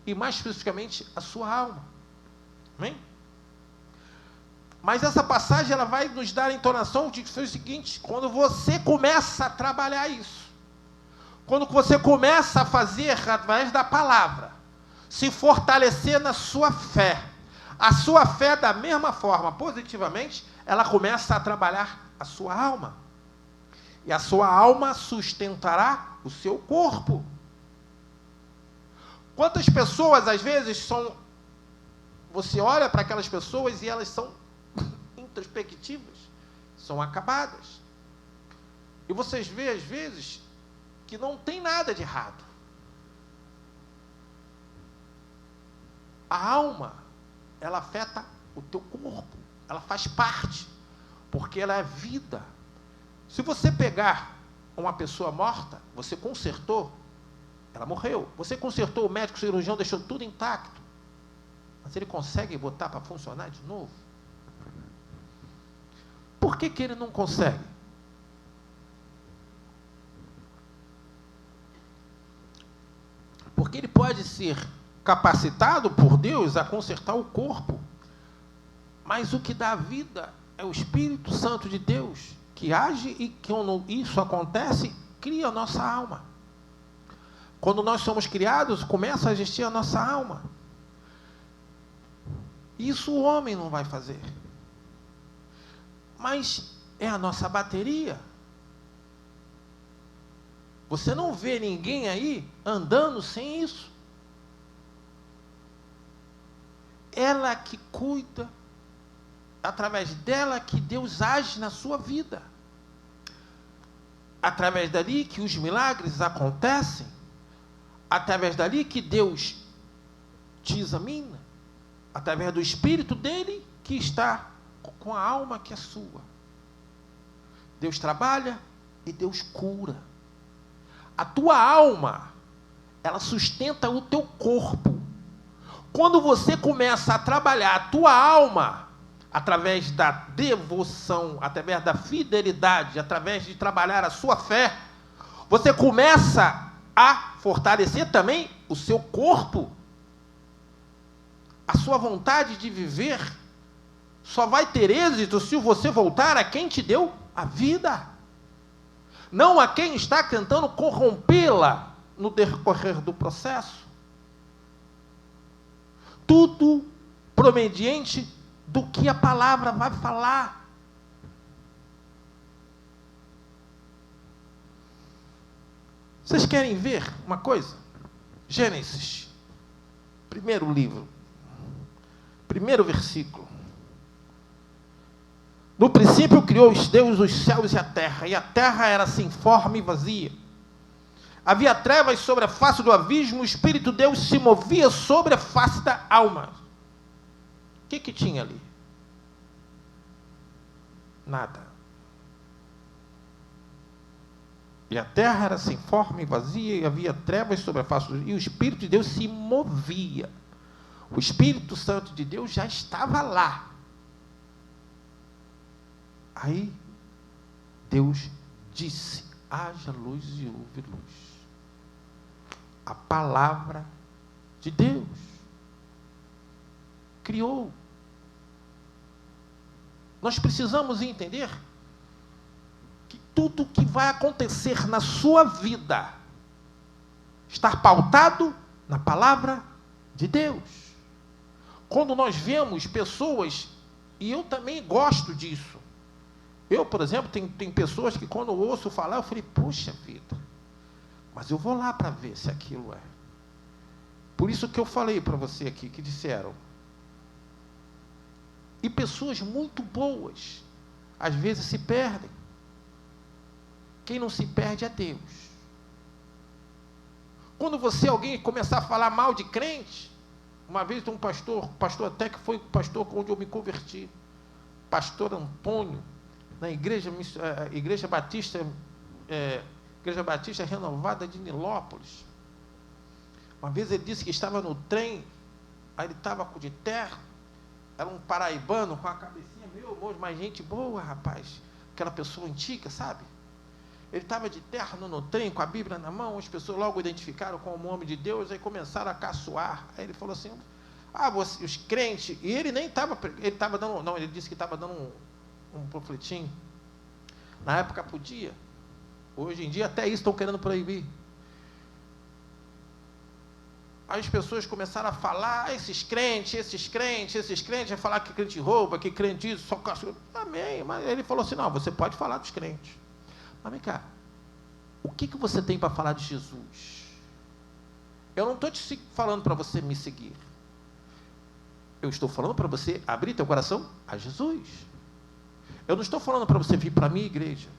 e, mais especificamente, a sua alma. Amém? Mas essa passagem ela vai nos dar a entonação de que foi o seguinte: quando você começa a trabalhar isso, quando você começa a fazer através da palavra, se fortalecer na sua fé, a sua fé da mesma forma, positivamente, ela começa a trabalhar a sua alma. E a sua alma sustentará o seu corpo. Quantas pessoas, às vezes, você olha para aquelas pessoas e elas são introspectivas, são acabadas. E vocês veem, às vezes, que não tem nada de errado. A alma, ela afeta o teu corpo, ela faz parte, porque ela é vida. Se você pegar uma pessoa morta, você consertou, ela morreu. Você consertou, o médico, o cirurgião deixou tudo intacto, mas ele consegue botar para funcionar de novo? Por que ele não consegue? Porque ele pode ser capacitado por Deus a consertar o corpo, mas o que dá vida é o Espírito Santo de Deus, que age, e quando isso acontece, cria a nossa alma. Quando nós somos criados, começa a existir a nossa alma. Isso o homem não vai fazer. Mas é a nossa bateria. Você não vê ninguém aí andando sem isso. Ela que cuida, através dela que Deus age na sua vida. Através dali que os milagres acontecem. Através dali que Deus te examina. Através do Espírito dele que está com a alma que é sua. Deus trabalha e Deus cura. A tua alma, ela sustenta o teu corpo. Quando você começa a trabalhar a tua alma, através da devoção, através da fidelidade, através de trabalhar a sua fé, você começa a fortalecer também o seu corpo. A sua vontade de viver só vai ter êxito se você voltar a quem te deu a vida. Não a quem está tentando corrompê-la no decorrer do processo. Tudo proveniente do que a palavra vai falar. Vocês querem ver uma coisa? Gênesis, primeiro livro, primeiro versículo. No princípio criou Deus os céus e a terra era sem forma e vazia. Havia trevas sobre a face do abismo, o Espírito de Deus se movia sobre a face da alma. O que tinha ali? Nada. E a terra era sem forma e vazia, e havia trevas sobre a face do... E o Espírito de Deus se movia. O Espírito Santo de Deus já estava lá. Aí, Deus disse, haja luz e houve luz. A palavra de Deus criou. Nós precisamos entender que tudo que vai acontecer na sua vida está pautado na palavra de Deus. Quando nós vemos pessoas, e eu também gosto disso, Eu, por exemplo, tem pessoas que quando eu ouço falar, eu falei, puxa vida, mas eu vou lá para ver se aquilo é. Por isso que eu falei para você aqui, que disseram. E pessoas muito boas, às vezes se perdem. Quem não se perde é Deus. Quando alguém começar a falar mal de crente, uma vez um pastor até que foi o pastor onde eu me converti, pastor Antônio, na igreja Batista Renovada de Nilópolis. Uma vez ele disse que estava no trem, aí ele estava de terno, era um paraibano com a cabecinha meio moço, mas gente boa, rapaz, aquela pessoa antiga, sabe? Ele estava de terno no trem, com a Bíblia na mão, as pessoas logo identificaram como homem de Deus, aí começaram a caçoar. Aí ele falou assim, os crentes, e ele nem estava, ele disse que estava dando um panfletinho. Na época podia, hoje em dia até isso estão querendo proibir. Aí as pessoas começaram a falar, esses crentes, vai falar que crente rouba, que crente isso, só caçoa. Amém, mas ele falou assim, não, você pode falar dos crentes. Mas vem cá, o que você tem para falar de Jesus? Eu não estou te falando para você me seguir. Eu estou falando para você abrir teu coração a Jesus. Eu não estou falando para você vir para a minha igreja.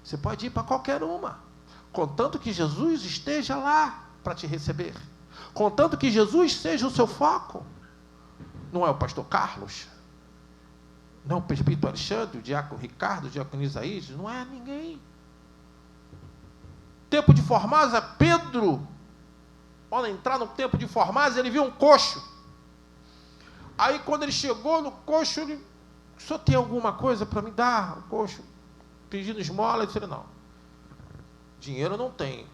Você pode ir para qualquer uma, contanto que Jesus esteja lá para te receber. Contanto que Jesus seja o seu foco. Não é o pastor Carlos, não é o presbítero Alexandre, o diácono Ricardo, o diácono Isaías, não é ninguém. Tempo de Formosa, Pedro, ao entrar no tempo de Formosa, ele viu um coxo. Aí quando ele chegou no coxo, ele, o senhor tem alguma coisa para me dar? O coxo, pedindo esmola, ele disse, não, dinheiro eu não tenho,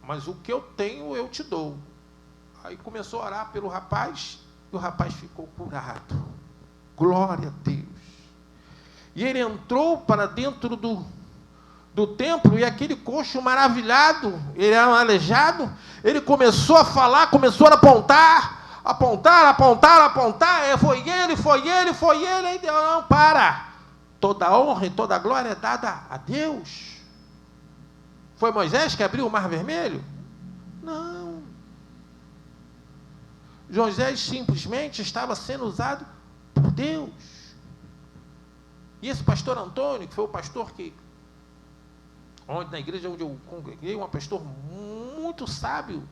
mas o que eu tenho eu te dou. Aí começou a orar pelo rapaz, e o rapaz ficou curado. Glória a Deus. E ele entrou para dentro do templo, e aquele coxo maravilhado, ele era um aleijado, ele começou a falar, começou a apontar, foi ele, aí Deus, não, para, toda a honra e toda a glória é dada a Deus. Foi Moisés que abriu o mar vermelho? Não. Moisés simplesmente estava sendo usado por Deus. E esse pastor Antônio, que foi o pastor na igreja onde eu congreguei, um pastor muito sábio,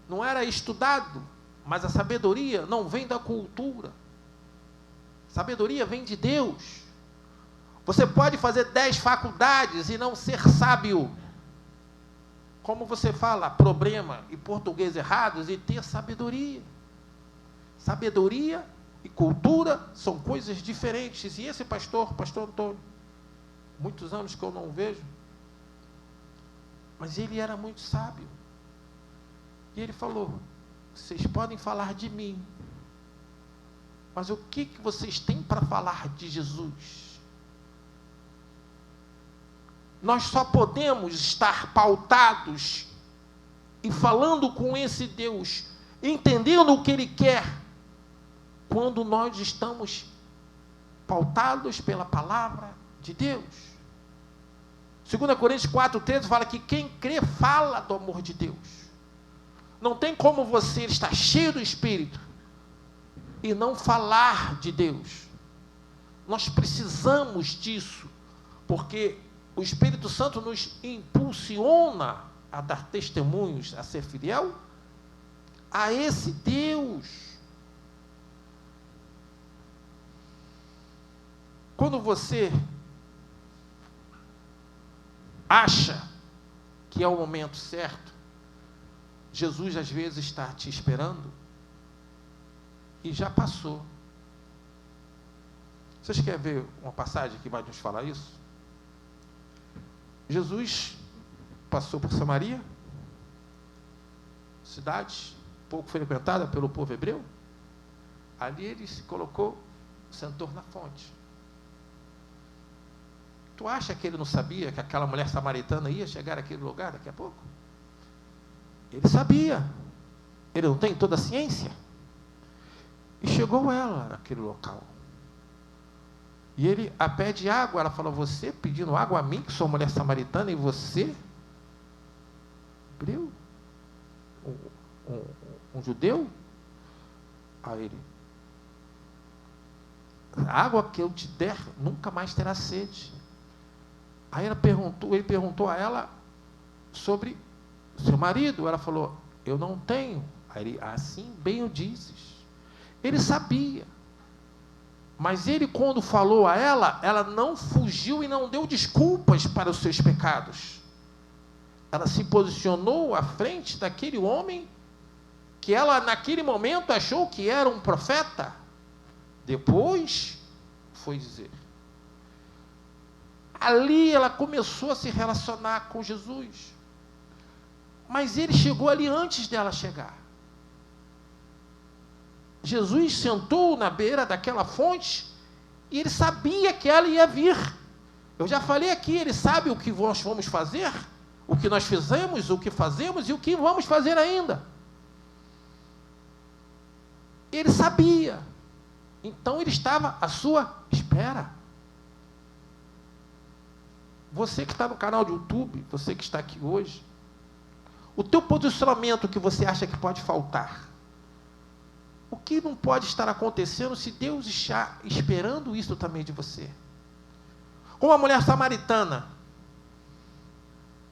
não era estudado, mas a sabedoria não vem da cultura. Sabedoria vem de Deus. Você pode fazer 10 faculdades e não ser sábio. Como você fala problema e português errados e ter sabedoria. Sabedoria e cultura são coisas diferentes. E esse pastor Antônio, muitos anos que eu não vejo, mas ele era muito sábio. E ele falou, vocês podem falar de mim, mas o que vocês têm para falar de Jesus? Nós só podemos estar pautados e falando com esse Deus, entendendo o que Ele quer, quando nós estamos pautados pela palavra de Deus. 2 Coríntios 4,13 fala que quem crê fala do amor de Deus. Não tem como você estar cheio do Espírito e não falar de Deus. Nós precisamos disso, porque o Espírito Santo nos impulsiona a dar testemunhos, a ser fiel a esse Deus. Quando você acha que é o momento certo, Jesus às vezes está te esperando e já passou. Vocês querem ver uma passagem que vai nos falar isso? Jesus passou por Samaria, cidade pouco frequentada pelo povo hebreu. Ali ele se colocou, sentou na fonte. Tu acha que ele não sabia que aquela mulher samaritana ia chegar àquele lugar daqui a pouco? Ele sabia. Ele não tem toda a ciência. E chegou ela naquele local. E ele a pede água. Ela falou: você pedindo água a mim, que sou mulher samaritana, e você, hebreu, um judeu? Aí ele: a água que eu te der nunca mais terá sede. Aí ele perguntou a ela sobre seu marido. Ela falou: eu não tenho. Aí ele: assim bem o dizes. Ele sabia. Mas ele, quando falou a ela não fugiu e não deu desculpas para os seus pecados. Ela se posicionou à frente daquele homem que ela, naquele momento, achou que era um profeta. Depois, foi dizer. Ali ela começou a se relacionar com Jesus. Mas ele chegou ali antes dela chegar. Jesus sentou na beira daquela fonte e ele sabia que ela ia vir. Eu já falei aqui, ele sabe o que nós vamos fazer, o que nós fizemos, o que fazemos e o que vamos fazer ainda. Ele sabia. Então ele estava à sua espera. Você que está no canal do YouTube, você que está aqui hoje, o teu posicionamento que você acha que pode faltar, o que não pode estar acontecendo se Deus está esperando isso também de você? Como a mulher samaritana,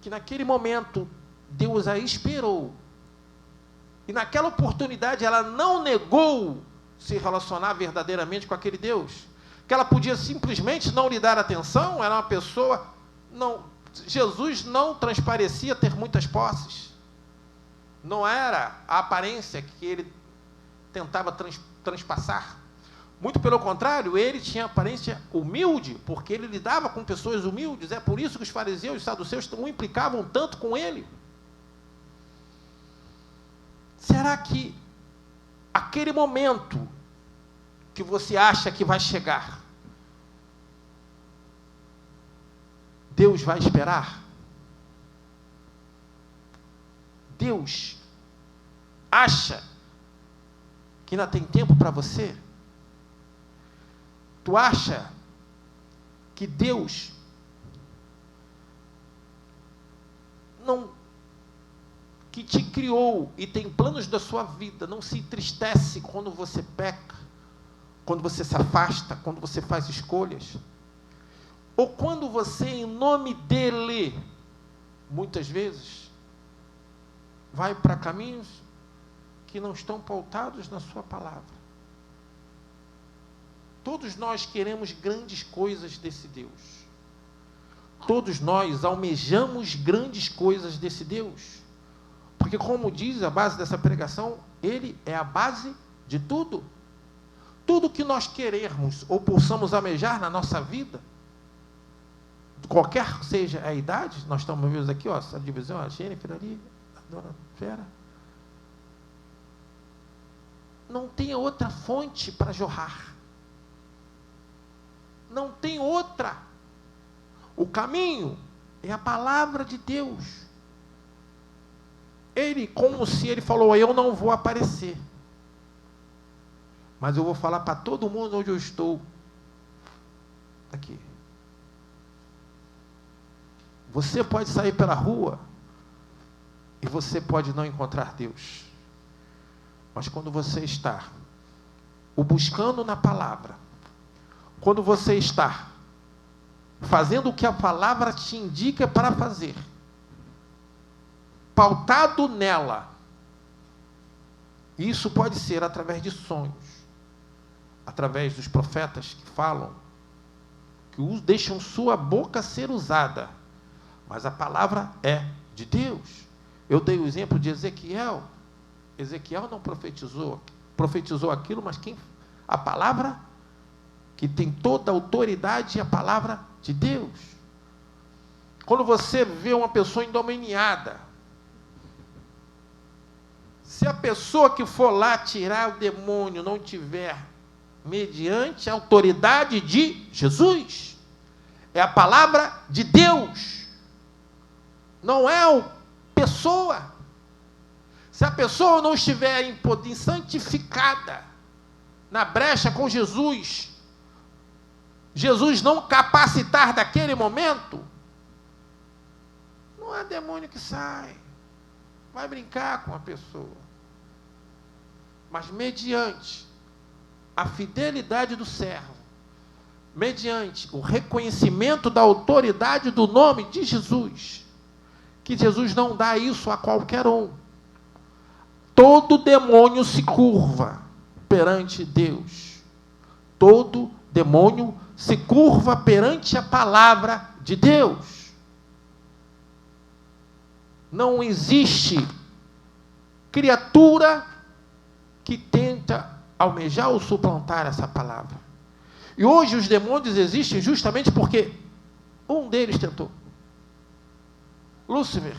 que naquele momento Deus a esperou, e naquela oportunidade ela não negou se relacionar verdadeiramente com aquele Deus, que ela podia simplesmente não lhe dar atenção, era uma pessoa, não, Jesus não transparecia ter muitas posses, não era a aparência que ele tentava transpassar. Muito pelo contrário, ele tinha aparência humilde, porque ele lidava com pessoas humildes. É por isso que os fariseus e os saduceus não implicavam tanto com ele. Será que aquele momento que você acha que vai chegar, Deus vai esperar? Deus acha que ainda tem tempo para você? Tu acha que Deus que te criou e tem planos da sua vida, não se entristece quando você peca, quando você se afasta, quando você faz escolhas? Ou quando você, em nome dele, muitas vezes, vai para caminhos que não estão pautados na sua palavra? Todos nós queremos grandes coisas desse Deus. Todos nós almejamos grandes coisas desse Deus. Porque, como diz a base dessa pregação, ele é a base de tudo. Tudo que nós queremos ou possamos almejar na nossa vida, qualquer seja a idade, nós estamos vendo aqui, ó, essa divisão, a Jennifer ali, a dona Vera, não tem outra fonte para jorrar. Não tem outra. O caminho é a palavra de Deus. Ele, como se ele falou: eu não vou aparecer, mas eu vou falar para todo mundo onde eu estou. Aqui. Você pode sair pela rua e você pode não encontrar Deus. Mas quando você está o buscando na palavra, quando você está fazendo o que a palavra te indica para fazer, pautado nela, isso pode ser através de sonhos, através dos profetas que falam, que deixam sua boca ser usada, mas a palavra é de Deus. Eu dei o exemplo de Ezequiel. Ezequiel não profetizou aquilo, mas a palavra que tem toda a autoridade é a palavra de Deus. Quando você vê uma pessoa endemoniada, se a pessoa que for lá tirar o demônio não tiver mediante a autoridade de Jesus, é a palavra de Deus, não é a pessoa. Se a pessoa não estiver santificada na brecha com Jesus, Jesus não capacitar daquele momento, não é demônio que sai, vai brincar com a pessoa. Mas mediante a fidelidade do servo, mediante o reconhecimento da autoridade do nome de Jesus, que Jesus não dá isso a qualquer um. Todo demônio se curva perante Deus. Todo demônio se curva perante a palavra de Deus. Não existe criatura que tenta almejar ou suplantar essa palavra. E hoje os demônios existem justamente porque um deles tentou. Lúcifer,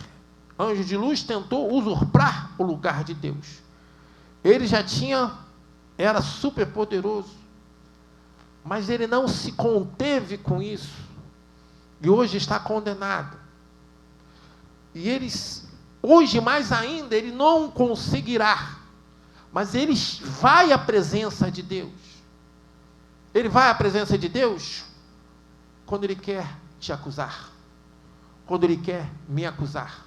anjo de luz, tentou usurpar o lugar de Deus. Ele já era super poderoso, mas ele não se conteve com isso, e hoje está condenado. E hoje mais ainda, ele não conseguirá, mas ele vai à presença de Deus. Ele vai à presença de Deus quando ele quer te acusar, quando ele quer me acusar.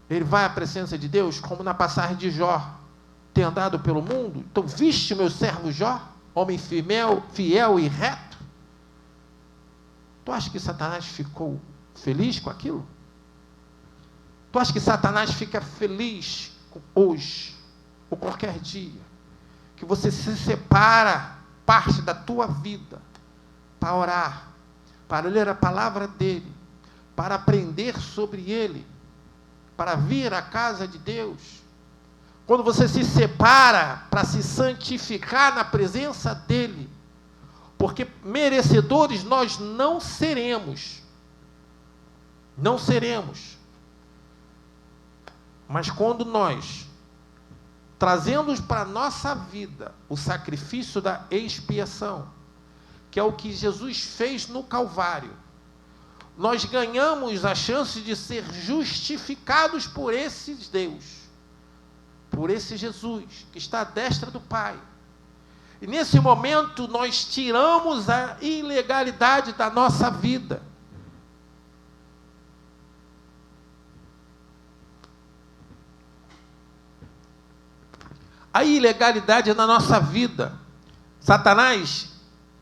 Ele vai à presença de Deus, como na passagem de Jó, tem andado pelo mundo. Então, viste meu servo Jó, homem fiel e reto? Tu acha que Satanás ficou feliz com aquilo? Tu acha que Satanás fica feliz hoje, ou qualquer dia, que você se separa parte da tua vida para orar, para ler a palavra dele, para aprender sobre ele, para vir à casa de Deus? Quando você se separa para se santificar na presença dele, porque merecedores nós não seremos, mas quando nós trazemos para a nossa vida o sacrifício da expiação, que é o que Jesus fez no Calvário, nós ganhamos a chance de ser justificados por esse Deus, por esse Jesus, que está à destra do Pai. E nesse momento nós tiramos a ilegalidade da nossa vida. A ilegalidade na nossa vida. Satanás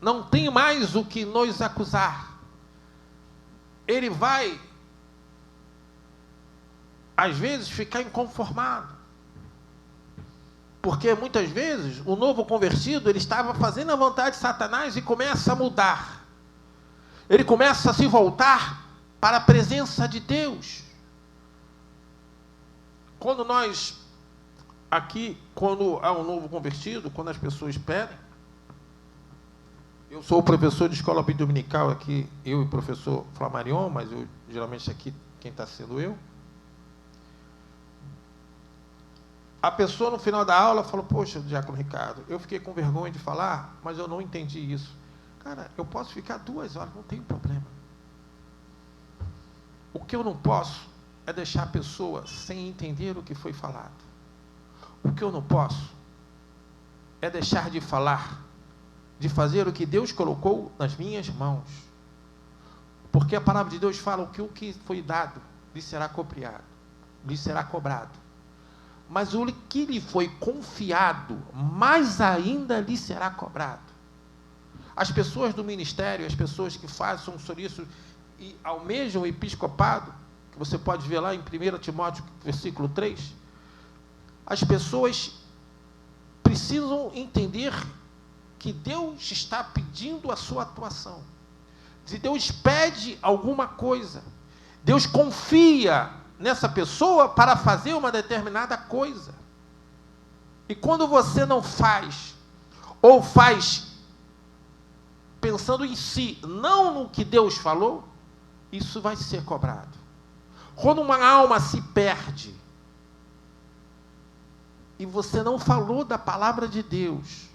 não tem mais o que nos acusar. Ele vai, às vezes, ficar inconformado. Porque muitas vezes o novo convertido, ele estava fazendo a vontade de Satanás e começa a mudar. Ele começa a se voltar para a presença de Deus. Quando nós, aqui, quando há um novo convertido, quando as pessoas pedem, eu sou o professor de escola dominical aqui, eu e o professor Flamarion, mas eu, geralmente aqui quem está sendo eu. A pessoa no final da aula falou, poxa, Diácono Ricardo, eu fiquei com vergonha de falar, mas eu não entendi isso. Cara, eu posso ficar 2 horas, não tem problema. O que eu não posso é deixar a pessoa sem entender o que foi falado. O que eu não posso é deixar de falar, de fazer o que Deus colocou nas minhas mãos. Porque a palavra de Deus fala que o que foi dado lhe será copiado, lhe será cobrado. Mas o que lhe foi confiado, mais ainda lhe será cobrado. As pessoas do ministério, as pessoas que fazem um serviço e almejam o episcopado, que você pode ver lá em 1 Timóteo, versículo 3, as pessoas precisam entender que Deus está pedindo a sua atuação. Se Deus pede alguma coisa, Deus confia nessa pessoa para fazer uma determinada coisa. E quando você não faz, ou faz pensando em si, não no que Deus falou, isso vai ser cobrado. Quando uma alma se perde, e você não falou da palavra de Deus,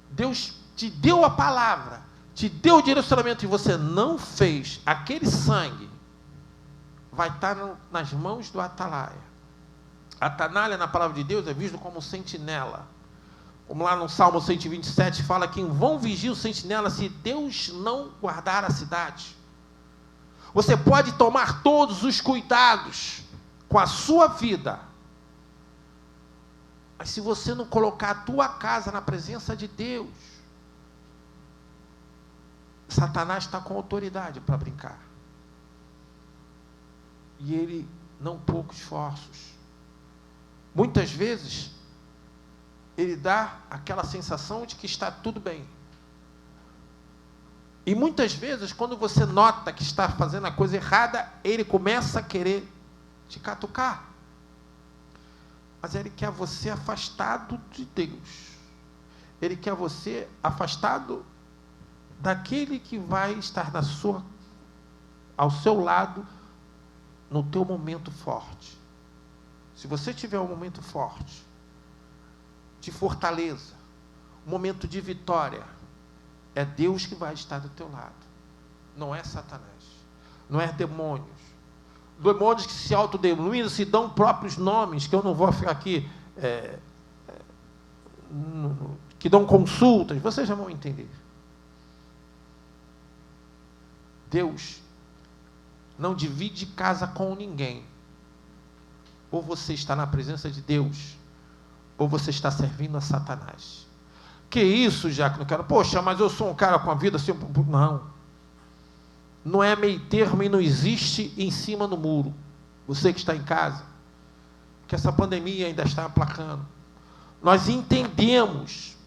Deus te deu a palavra, te deu o direcionamento, e você não fez, aquele sangue vai estar nas mãos do atalaia. Atalaia, na palavra de Deus, é visto como sentinela. Como lá no Salmo 127 fala que em vão vigia o sentinela se Deus não guardar a cidade. Você pode tomar todos os cuidados com a sua vida, mas se você não colocar a tua casa na presença de Deus, Satanás está com autoridade para brincar. E ele não pouca esforços. Muitas vezes, ele dá aquela sensação de que está tudo bem. E muitas vezes, quando você nota que está fazendo a coisa errada, ele começa a querer te catucar. Mas ele quer você afastado de Deus. Ele quer você afastado daquele que vai estar ao seu lado no teu momento forte. Se você tiver um momento forte, de fortaleza, um momento de vitória, é Deus que vai estar do teu lado. Não é Satanás. Não é demônios. Demônios que se autodenominam, se dão próprios nomes, que eu não vou ficar aqui, que dão consultas, vocês já vão entender. Deus não divide casa com ninguém. Ou você está na presença de Deus, ou você está servindo a Satanás. Que isso, já que não quero. Poxa, mas eu sou um cara com a vida assim. Não. Não é meio termo e não existe em cima do muro. Você que está em casa, que essa pandemia ainda está aplacando. Nós entendemos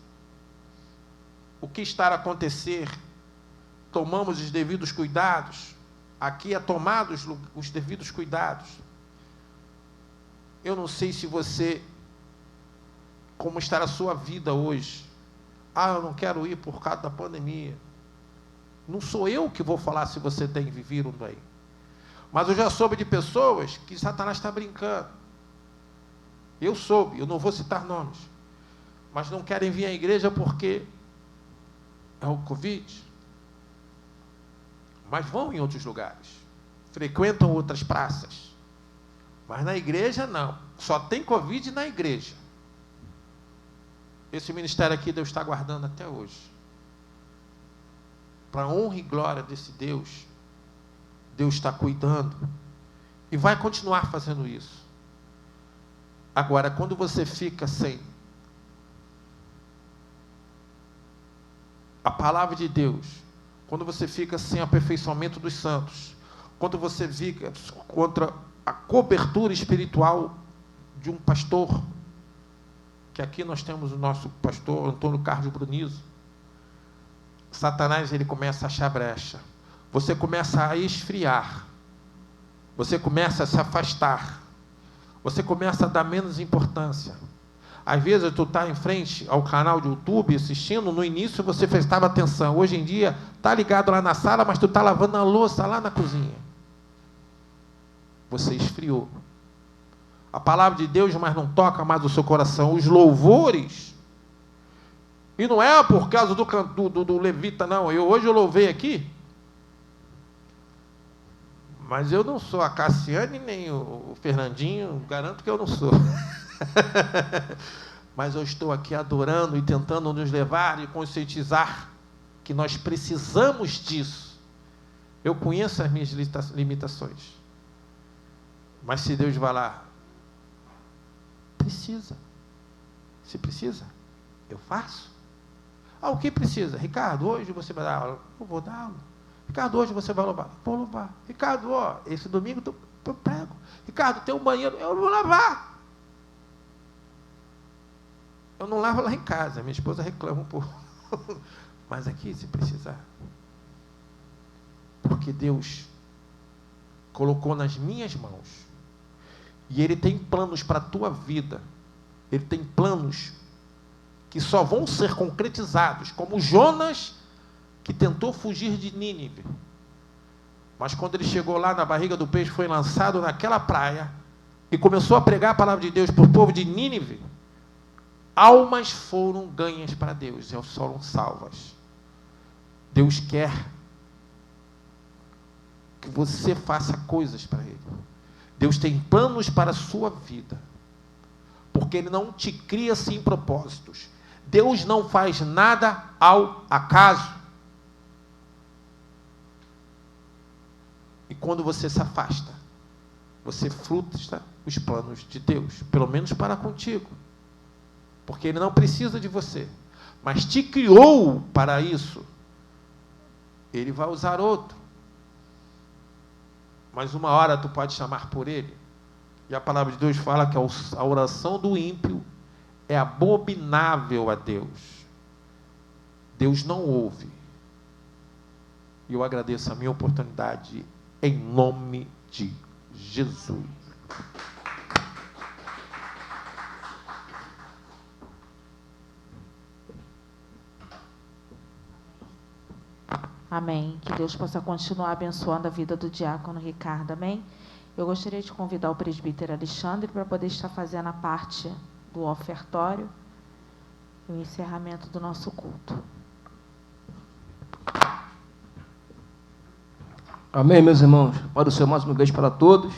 o que está a acontecer. Tomamos os devidos cuidados. Aqui é tomados os devidos cuidados. Eu não sei se você, como está a sua vida hoje. Eu não quero ir por causa da pandemia. Não sou eu que vou falar se você tem vivido aí. Mas eu já soube de pessoas que Satanás está brincando. Eu soube, eu não vou citar nomes. Mas não querem vir à igreja porque é o Covid. Mas vão em outros lugares. Frequentam outras praças. Mas na igreja não. Só tem Covid na igreja. Esse ministério aqui Deus está guardando até hoje. Para a honra e glória desse Deus, Deus está cuidando. E vai continuar fazendo isso. Agora, quando você fica sem a palavra de Deus, quando você fica sem aperfeiçoamento dos santos, quando você fica contra a cobertura espiritual de um pastor, que aqui nós temos o nosso pastor Antônio Carlos Brunizo, Satanás, ele começa a achar brecha. Você começa a esfriar. Você começa a se afastar. Você começa a dar menos importância. Às vezes tu está em frente ao canal de YouTube assistindo, no início você prestava atenção. Hoje em dia, está ligado lá na sala, mas tu está lavando a louça lá na cozinha. Você esfriou. A palavra de Deus, mas não toca mais o seu coração. Os louvores, e não é por causa do levita, não. Hoje eu louvei aqui, mas eu não sou a Cassiane, nem o Fernandinho, garanto que eu não sou. Mas eu estou aqui adorando e tentando nos levar e conscientizar que nós precisamos disso. Eu conheço as minhas limitações. Mas se Deus vai lá, precisa. Se precisa, eu faço. O que precisa? Ricardo, hoje você vai dar aula? Eu vou dar aula. Ricardo, hoje você vai louvar? Vou louvar. Ricardo, esse domingo eu prego. Ricardo, tem um banheiro? Eu vou lavar. Eu não lavo lá em casa, minha esposa reclama um pouco. Mas aqui, se precisar. Porque Deus colocou nas minhas mãos. E Ele tem planos para a tua vida. Ele tem planos que só vão ser concretizados, como Jonas, que tentou fugir de Nínive. Mas quando ele chegou lá na barriga do peixe, foi lançado naquela praia, e começou a pregar a palavra de Deus para o povo de Nínive, almas foram ganhas para Deus, e foram salvas. Deus quer que você faça coisas para Ele. Deus tem planos para a sua vida, porque Ele não te cria sem propósitos. Deus não faz nada ao acaso. E quando você se afasta, você frustra os planos de Deus, pelo menos para contigo. Porque Ele não precisa de você, mas te criou para isso. Ele vai usar outro. Mas uma hora tu pode chamar por Ele. E a palavra de Deus fala que a oração do ímpio é abominável a Deus. Deus não ouve. E eu agradeço a minha oportunidade em nome de Jesus. Amém. Que Deus possa continuar abençoando a vida do diácono Ricardo. Amém. Eu gostaria de convidar o presbítero Alexandre para poder estar fazendo a parte do ofertório e o encerramento do nosso culto. Amém, meus irmãos. Para o Senhor mais uma vez para todos.